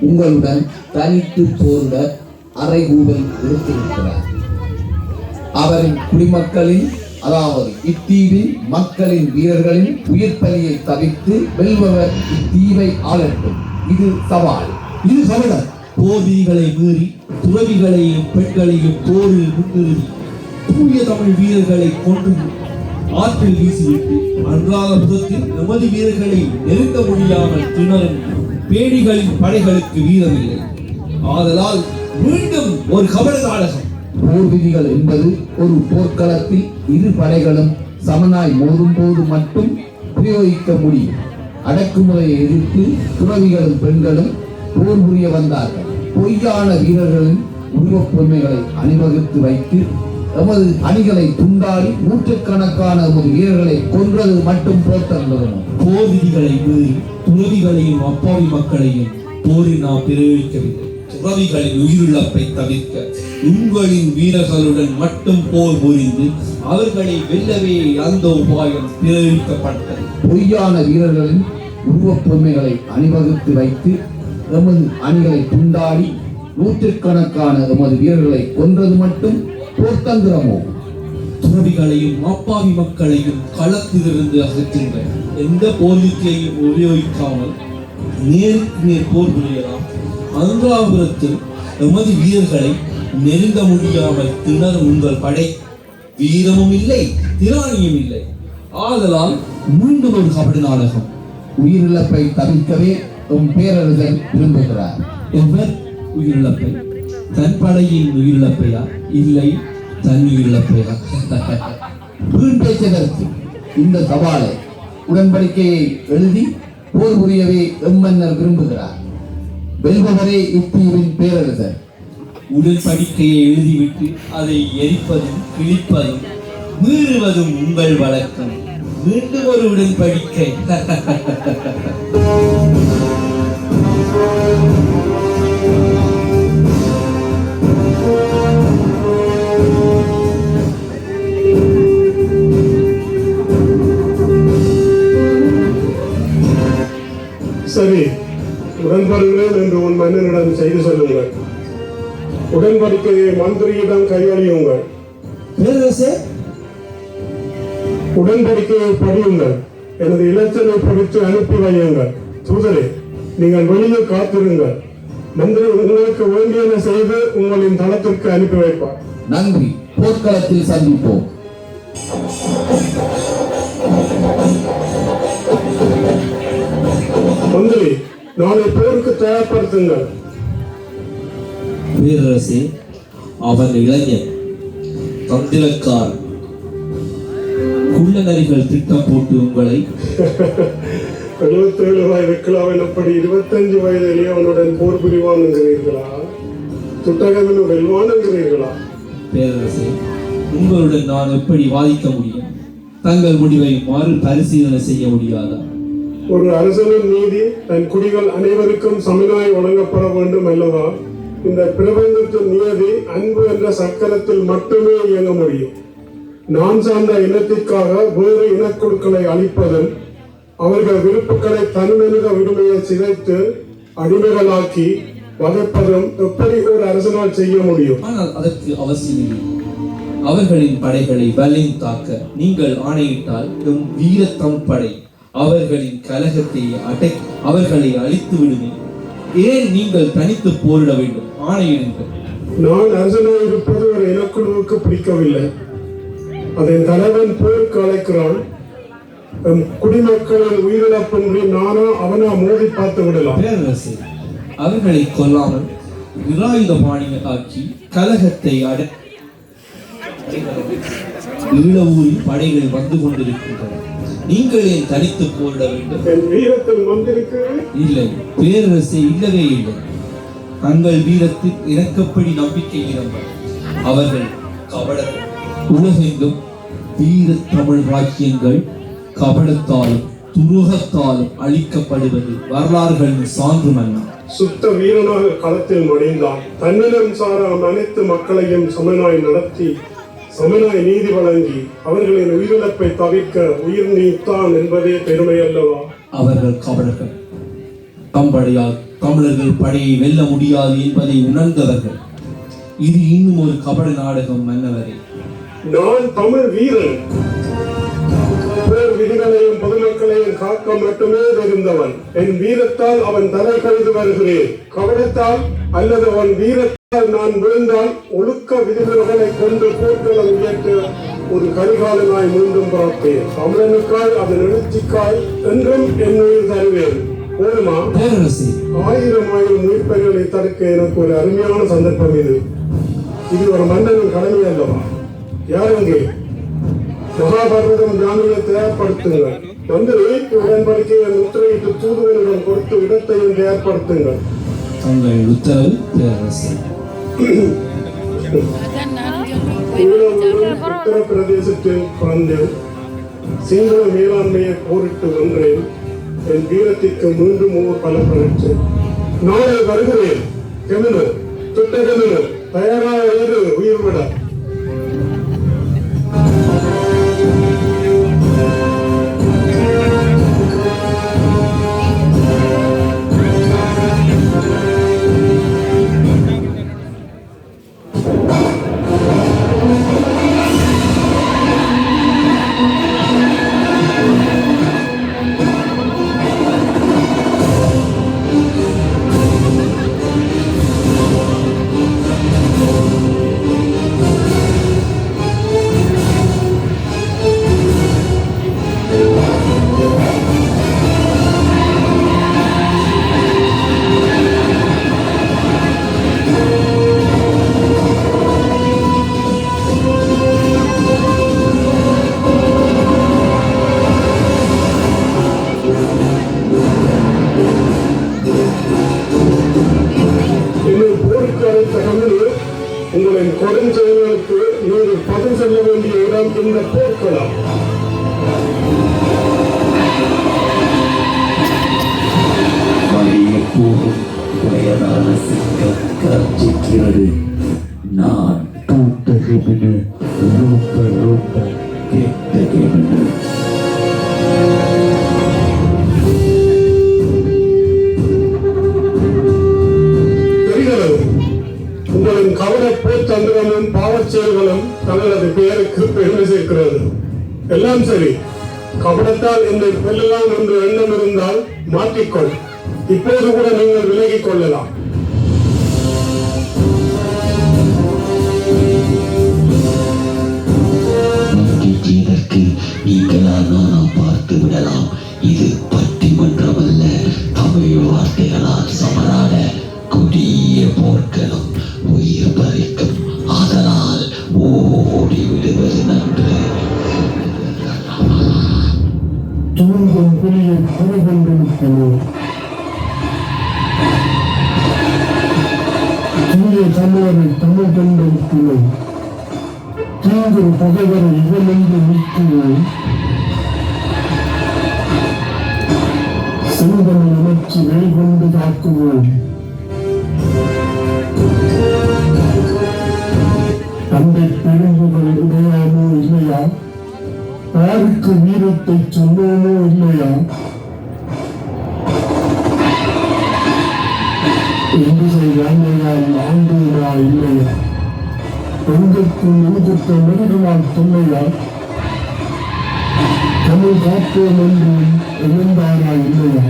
உங்களுடன் தனித்து போர்ந்த அறைகூவல் விடுத்திருக்கிறார். அவரின் குடிமக்களின், அதாவது இத்தீவின் மக்களின் வீரர்களின் உயிர் பலியை தவிர்த்து வெல்பவர் இத்தீவை ஆளட்டும். இது சவால். இது சமணர் போதிகளை மீறி துறவிகளையும் பெண்களையும் போரில் முன்னிறுத்தி தூய தமிழ் வீரர்களை கொண்டு ஆற்றில் வீசிவிட்டு அன்றாதபுரத்தில் நமது வீரர்களை நெருங்க முடியாமல் திணறும் பேடிகளின் படைகளுக்கு வீரமில்லை. ஆதலால் மீண்டும் ஒரு கபட நாடகம். போர் விதிகள் என்பது ஒரு போர்க்களத்தில் இரு படைகளும் சமனாய் மோதும் போது மட்டும் பிரயோகிக்க முடியும். அடக்குமுறையை எதிர்த்து துறவிகளும் பெண்களும் போர் புரிய வந்தார்கள். பொய்யான வீரர்களின் உருவப் பொம்மைகளை அணிவகுத்து வைத்து எமது அணிகளை துண்டாடி நூற்றுக்கணக்கான எமது வீரர்களை கொன்றது மட்டும் போர்த்தந்தோம். போர் விதிகளை மீறி துறவிகளையும் அப்பாவி மக்களையும் போரில் நாம் பிரயோகிக்கவில்லை. துறவிகளின் உயிரிழப்பை தவிர்க்க உங்களின் வீரர்களுடன் மட்டும் போர் புரிந்து அவர்களை வெல்லவே அந்த உபாயம் பிரயோகிக்கப்பட்டது. பொய்யான வீரர்களின் உருவப் பொம்மைகளை அணிவகுத்து வைத்து எமது அணிகளை துண்டாடி நூற்றுக்கணக்கான எமது வீரர்களை கொன்றது மட்டும் போர்த்தந்திரமோ? துறவிகளையும் அப்பாவி மக்களையும் களத்திலிருந்து அகற்றுங்கள். எந்த போர்விக்கையையும் உபயோகிக்காமல் நேருக்கு நேர் போர் புரியலாம். அனுராபுரத்தில் எமது வீரர்களை நெருங்க முடியாமல் திணறும் உங்கள் படை வீரமும் இல்லை, திராணியும் இல்லை. ஆதலால் மீண்டும் ஒரு கபடி நாடகம். உயிரிழப்பை தவிர்க்கவே உம் பேரரசர் விரும்புகிறார். எவர் உயிரிழப்பை? தன் படையின் உயிரிழப்பையா, இல்லை தன் உயிரிழப்பையா? வீண் பேச்சதற்கு இந்த சவாலை, உடன்படிக்கையை எழுதி போர் புரியவே எம்மன்னர் விரும்புகிறார். வெல்பவரே இத்தீவின் பேரரசர். உடன்படிக்கையை எழுதிவிட்டு அதை எரிப்பதும் கிழிப்பதும் மீறுவதும் உங்கள் வழக்கம். மீண்டும் ஒரு உடன்படிக்கை. சரி, உடன்படுகிறேன் என்று உன் மன்னனிடம் செய்து சொல்லுங்கள். உடன்படிக்கையை மந்திரியிடம் கையளியுங்கள். பேரரசே, உடன்படிக்கையை படியுங்கள். எனது இலச்சனை படித்து அனுப்பி வையுங்கள். தூதரே, நீங்கள் வெளியில் காத்திருங்கள். மந்திரி உங்களுக்கு வேண்டியன செய்து உங்களின் தளத்திற்கு அனுப்பி வைப்பார். நன்றி. போர்க்களத்தில் சந்திப்போம். மந்திரி, நாளை போருக்கு தயார்படுத்துங்கள். பேரரசே, அவன் இளைஞன், தந்திரக்காரன். குள்ளநரிகள் திட்டம் போட்டு உங்களை 77 வயது கிழவன் அப்படி 25 வயதிலே அவனுடன் போர் புரிவான் என்கிறீர்களா? துட்டகவன் வெல்வான் என்கிறீர்களா? பேரரசே, உங்களுடன் நான் எப்படி வாதிக்க முடியும்? தங்கள் முடிவை மறு பரிசீலனை செய்ய முடியாதா? ஒரு அரசனின் நீதி தன் குடிகள் அனைவருக்கும் சமனாய் வழங்கப்பட வேண்டும் அல்லவா? இந்த பிரபஞ்சத்தின் நியதி அன்பு என்ற சக்கரத்தில் மட்டுமே இயங்க முடியும். நான் சார்ந்த இனத்திற்காக வேறு இனக்குழுக்களை அழிப்பதும் அவர்கள் விருப்புகளை தன்மனித விடுமையை சிதைத்து அடிமைகளாக்கி வதைப்பதும் எப்படி ஒரு அரசனால் செய்ய முடியும்? ஆனால் அதற்கு அவசியமில்லை. அவர்களின் படைகளை வலின் தாக்க நீங்கள் ஆணையிட்டால் வீரத்தம் படை அவர்களின் கலகத்தை அவர்களை அழித்து விடுமே. ஏன் நீங்கள் தனித்து போரிட வேண்டும்? ஆணையிடுங்கள். நான் அரசனாக இருப்பது ஒரு இனக்குழுவுக்கு பிடிக்கவில்லை. அதன் தலைவன் போருக்கு அழைக்கிறான். குடிமக்களின் உயிரிழப்பின்றி நானா அவனா மோதி பார்த்து விடலாம். பேரரசு, அவர்களை கொல்லாமல் நிராயுத பாணியாக்கி கலகத்தை ஈழவூரில் படைகள் வந்து கொண்டிருக்கின்றன. நீங்கள் ஏன் தனித்து போரிட வேண்டும்? என் வீரத்தில் வந்திருக்கு. இல்லை பேரரசு, இல்லவே இல்லை. தங்கள் வீரத்தில் இறக்கப்படி நம்பிக்கை இழந்தார். அவர்கள் கபடர்கள். உலகெங்கும் வீர தமிழ் வாக்கியங்கள் கபடத்தாலும் துரோகத்தாலும் அழிக்கப்படுவது வரலாறுகளின் சான்று மன்னா. சுத்த வீரனாக களத்தில் மடிந்தான். தன்னிடம் சாரா அனைத்து மக்களையும் சமனாய் நடத்தி சமனாய் நீதி வழங்கி அவர்களின் உயிரிழப்பை தவிர்க்க உயிர் நீத்தான் என்பதே பெருமை அல்லவா? அவர்கள் கபடர்கள். தம்படையால் தமிழர்கள் படையை வெல்ல முடியாது என்பதை உணர்ந்தவர்கள். இது இன்னும் ஒரு கபட நாடகம் மன்னவரே. நான் தமிழ் வீரன். போர் விதிகளையும் பொதுமக்களையும் காக்க மட்டுமே தெரிந்தவன். என் வீரத்தால் அவன் தலை கழிந்து வருகிறேன். கபடத்தால் அல்லது அவன் வீரத்தால் நான் விழுந்தால் ஒழுக்க விதிமுறைகளை கொண்டு போர்க்களம் உயர்த்த ஒரு கரிகாலனாய் மீண்டும் பார்ப்பேன். தமிழனுக்காய் அதன் எழுச்சிக்காய் என்றும் என் உயிர் தருவேன். போதுமா? 1000 உயிர்ப்பைகளை தடுக்க எனக்கு ஒரு அருமையான சந்தர்ப்பம் இது. இது ஒரு மன்னனின் கடமை அல்லவா? யாருங்கே மகாபாரதம் ஜாமியை தயார்படுத்துங்கள். உடன்படிக்கையை முத்திரையிட்டு தூதுவனிடம் கொடுத்து இடத்தையும் தயார்படுத்துங்கள். தங்கள் உத்தரவு பேரரசு. உத்தரப்பிரதேசத்தில் பிறந்தேன். சிங்கள மேலாண்மையை போரிட்டு வென்றேன். என் வீரத்திற்கு மீண்டும் பலப்படுத்தேன். நாளை வருகிறேன். கெமினு துட்டகெமினு தயாராக இரு உயிர் விட. உங்களின் கொடுஞ்செயல்களுக்கு நீங்கள் பதில் செல்ல வேண்டிய இடம் இந்த போர்க்களம். கர்ஜிக்கிறது. நான் தூட்டகிபினு ரொம்ப ரொம்ப கெட்டகிபினு. உங்களின் கவலை போர்த்தந்திரமும் பாவச் செயல்களும் தங்களது பெயருக்கு பெருமை சேர்க்கிறது. எல்லாம் சரி. கபடத்தால் என்னை வெல்லலாம் என்று எண்ணம் இருந்தால் மாற்றிக்கொள். இப்போது கூட நீங்கள் விலகிக் கொள்ளலாம். தமிழரை தமிழ் கண்டிருக்கிறோம். தீங்கும் பகைவரை இவனென்று நிற்கிறோம். செங்கல் உணர்ச்சி வேல்கொண்டு தாக்குவோம். தந்தை பெரும்புகள் உடையாமோ இல்லையா? யாருக்கு வீரத்தை சொன்னோமோ இல்லையா? இன்றைய யானையால் ஆண்டுகளா இல்லையா? பெண்களுக்கு நெருக்கத்த நெருங்களால் சொல்லையா? தமிழ் காப்போம் என்று எழுந்தாரா இல்லையா?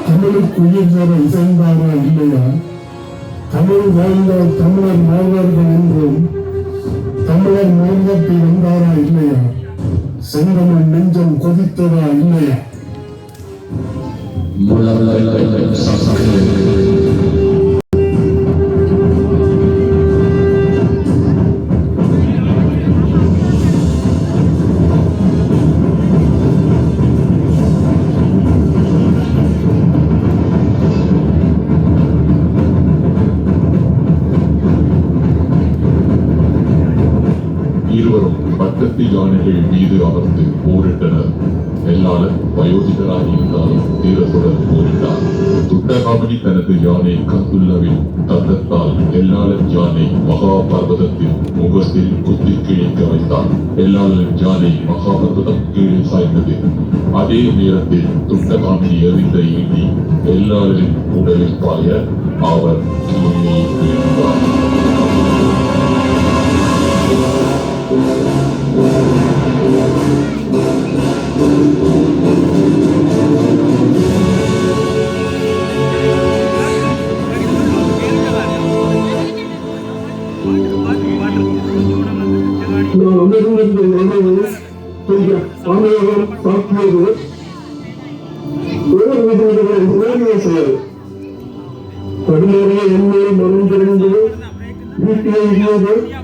தமிழுக்கு உயிர் தர இசைந்தாரா இல்லையா? தமிழ் வாழ்ந்தால் தமிழர் வாழ்வார்கள் என்றும் தமிழர் மார்க்கத்தை வந்தாரா இல்லையா? செந்தமிழ் நெஞ்சம் கொதித்ததா இல்லையா? இருவரும் பக்கத்து யானைகள் மீது அமர்ந்து போரிட்டனர். எல்லாரும் வயோதிகராக இருந்தாலும் தீரத்துடன் போரிட்டார். துட்டகாமணி தனது யானை கந்துள்ளவில் தந்தத்தால் எல்லாளன் யானை மகாபர்வதத்தின் முகத்தில் குத்தி கிழிக்க வைத்தார். எல்லாளன் யானை மகாபர்வதம் கீழே சாய்ந்தது. அதே நேரத்தில் துட்டகாமணி எறிந்த ஈட்டி எல்லாரின் உடலில் பாய அவர் கீழே விழுந்தார். கடுமையாக எண்ணெய் மனம் திறந்து வீட்டிலே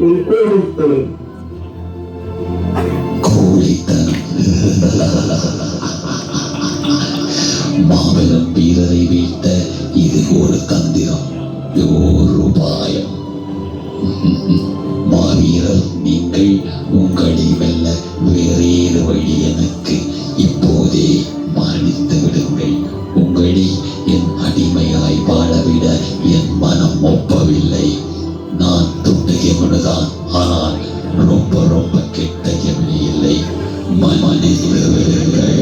ஒரு கோழித்தனம். மாபெரும் வீரரை வீழ்த்த இது ஒரு தந்திரம், ஒரு உபாயம். மாவீரர், நீங்கள் உங்களை வெல்ல வேறேறு வழி எனக்கு இப்போதே மன்னித்து விடுங்கள். உங்களை என் அடிமையாய் வாழவிட என் மனம் ஒப்பவில்லை. நான் துண்டுகேமனுதான், ஆனால் ரொம்ப ரொம்ப கெட்ட கெமனி இல்லை. மன்னித்து விடுங்கள்.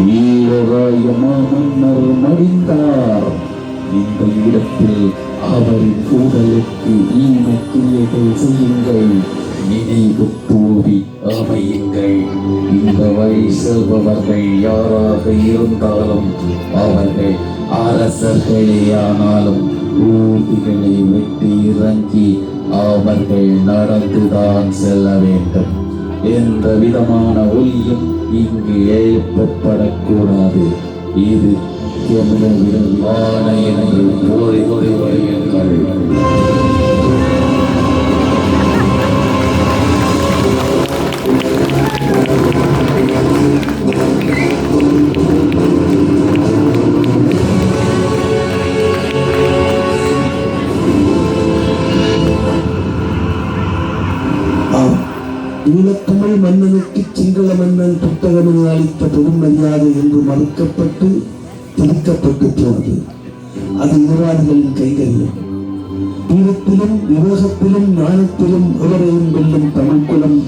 வீரராய மாமன்னர் மடிந்தார். இந்த இடத்தில் அவரின் உடலுக்கு ஈனக்கிரியைகள் செய்யுங்கள், நினைவு தூவி அமையுங்கள். இந்த வழி செல்பவர்கள் யாராக இருந்தாலும் அவர்கள் அரசர்களே ஆனாலும் ஊதிகளை வெட்டி இறங்கி அவர்கள் நடந்துதான் செல்ல வேண்டும். எந்த விதமான ஒலியும் இங்கு எழுப்பப்படக்கூடாது. இது தமிழர்கள் ஆணையங்கள் வருகின்றனர். ஈழத்தமிழ் மன்னனுக்கு சிங்கள மன்னன் புத்தகமணி அளித்த பெரும் மரியாதை என்று மறுக்கப்பட்டு திரிக்கப்பட்டு போனது. அது நிர்வாகிகளின் கைகளில். வீரத்திலும் விவேகத்திலும் ஞானத்திலும் எவரையும் வெல்லும் தமிழ் குலம்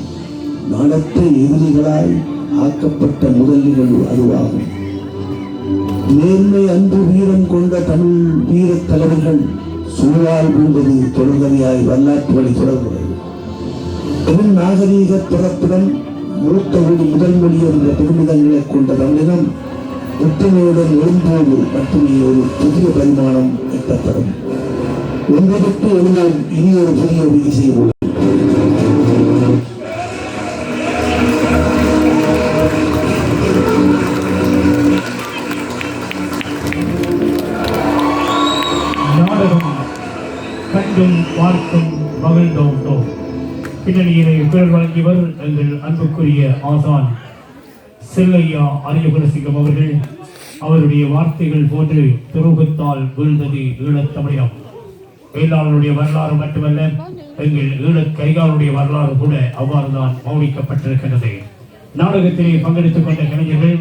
நாடற்ற எதிரிகளாய் ஆக்கப்பட்ட முதல் நிகழ்வு அதுவாகும். நேர்மை, அன்பு, வீரம் கொண்ட தமிழ் வீர தலைவர்கள் சூழால் பூண்டது தொடர்கதையாய் வரலாற்று வழி தொடர்கிறது. பெரும் நாகரீக பிறப்புடன் மூத்த மொழி முதல் மொழி என்ற பெருமிதங்களை கொண்ட தமிழினம் ஒற்றுமையுடன் எழும்போது மட்டுமே ஒரு புதிய பரிமாணம் எட்டப்படும். ஒன்றுக்கு எழுவோம் இனி ஒரு புதிய உறுதி செய்வோம். நாடகம் பார்த்தும் மகிழ்ந்தோம். பின்னணியிலே குரல் வழங்கியவர் எங்கள் அன்புக்குரிய ஆசான் செல்லையா அரியகுலசிங்கம் அவர்கள். அவருடைய வார்த்தைகள் போன்று துரோகத்தால் வீழ்ந்தது ஈழத்தமிழம். வேளாளருடைய வரலாறு மட்டுமல்ல, எங்கள் ஈழக் கைகாலுடைய வரலாறு கூட அவ்வாறுதான் மௌனிக்கப்பட்டிருக்கிறது. நாடகத்திலே பங்கெடுத்துக் கொண்ட கலைஞர்கள்